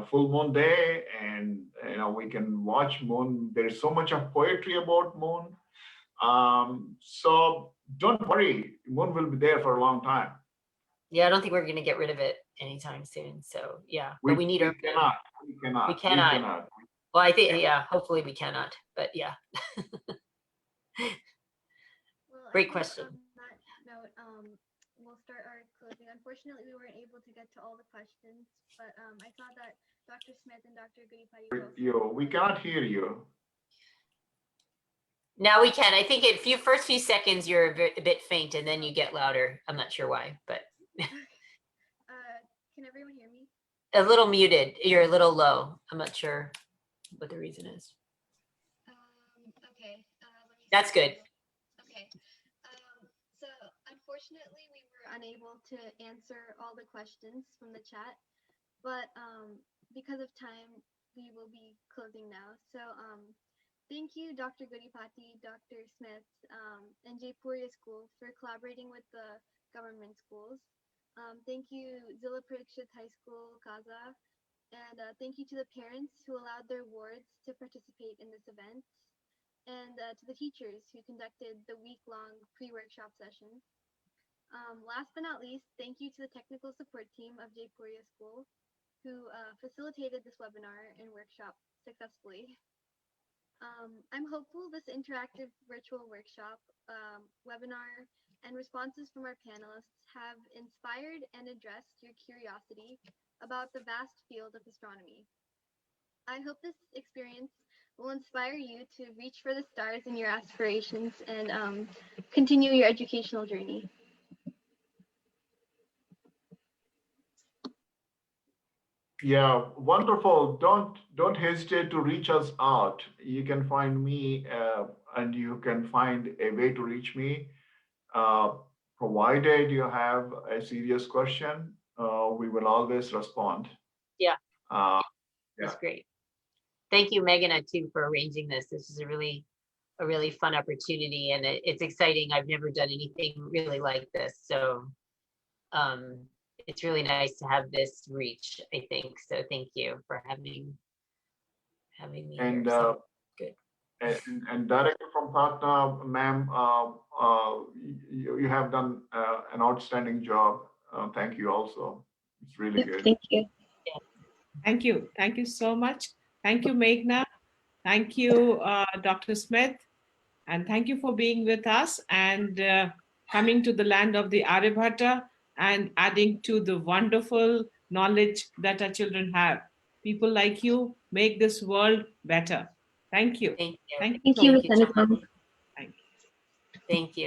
full moon day, and we can watch moon. There's so much of poetry about moon. So don't worry, moon will be there for a long time. Yeah, I don't think we're going to get rid of it anytime soon. So yeah, but we need our. We cannot. Well, I think hopefully we cannot. But yeah. Well, Great question. On that note, we'll start our closing. Unfortunately, we weren't able to get to all the questions, but I saw that Dr. Smith and Dr. Goodipati. We cannot hear you. Now we can. I think first few seconds you're a bit faint, and then you get louder. I'm not sure why, but. Can everyone hear me? A little muted. You're a little low. I'm not sure what the reason is. Okay. That's good. Okay. So unfortunately, we were unable to answer all the questions from the chat, but because of time, we will be closing now. So thank you, Dr. Goodipati, Dr. Smith, and Jaipuria School for collaborating with the government schools. Thank you, Zilla Parikshit High School, Kaza, and thank you to the parents who allowed their wards to participate in this event, and to the teachers who conducted the week-long pre-workshop sessions. Last but not least, thank you to the technical support team of Jaipuria School, who facilitated this webinar and workshop successfully. I'm hopeful this interactive virtual workshop, webinar, and responses from our panelists have inspired and addressed your curiosity about the vast field of astronomy. I hope this experience will inspire you to reach for the stars in your aspirations and continue your educational journey. Yeah, wonderful. Don't hesitate to reach us out. You can find me, and you can find a way to reach me. Provided you have a serious question, we will always respond. Yeah. Yeah. That's great. Thank you, Meghna, too, for arranging this. This is a really fun opportunity, and it's exciting. I've never done anything really like this, so it's really nice to have this reach, I think. So thank you for having me And here. So, good. And director from Patna, ma'am, you have done an outstanding job. Thank you also. It's really good. Thank you. Yeah. Thank you. Thank you so much. Thank you, Meghna. Thank you, Dr. Smith. And thank you for being with us and coming to the land of the Aryabhata and adding to the wonderful knowledge that our children have. People like you make this world better. Thank you. Thank you. Thank you. Thank you, Ms. Thank you. Thank you. Thank you.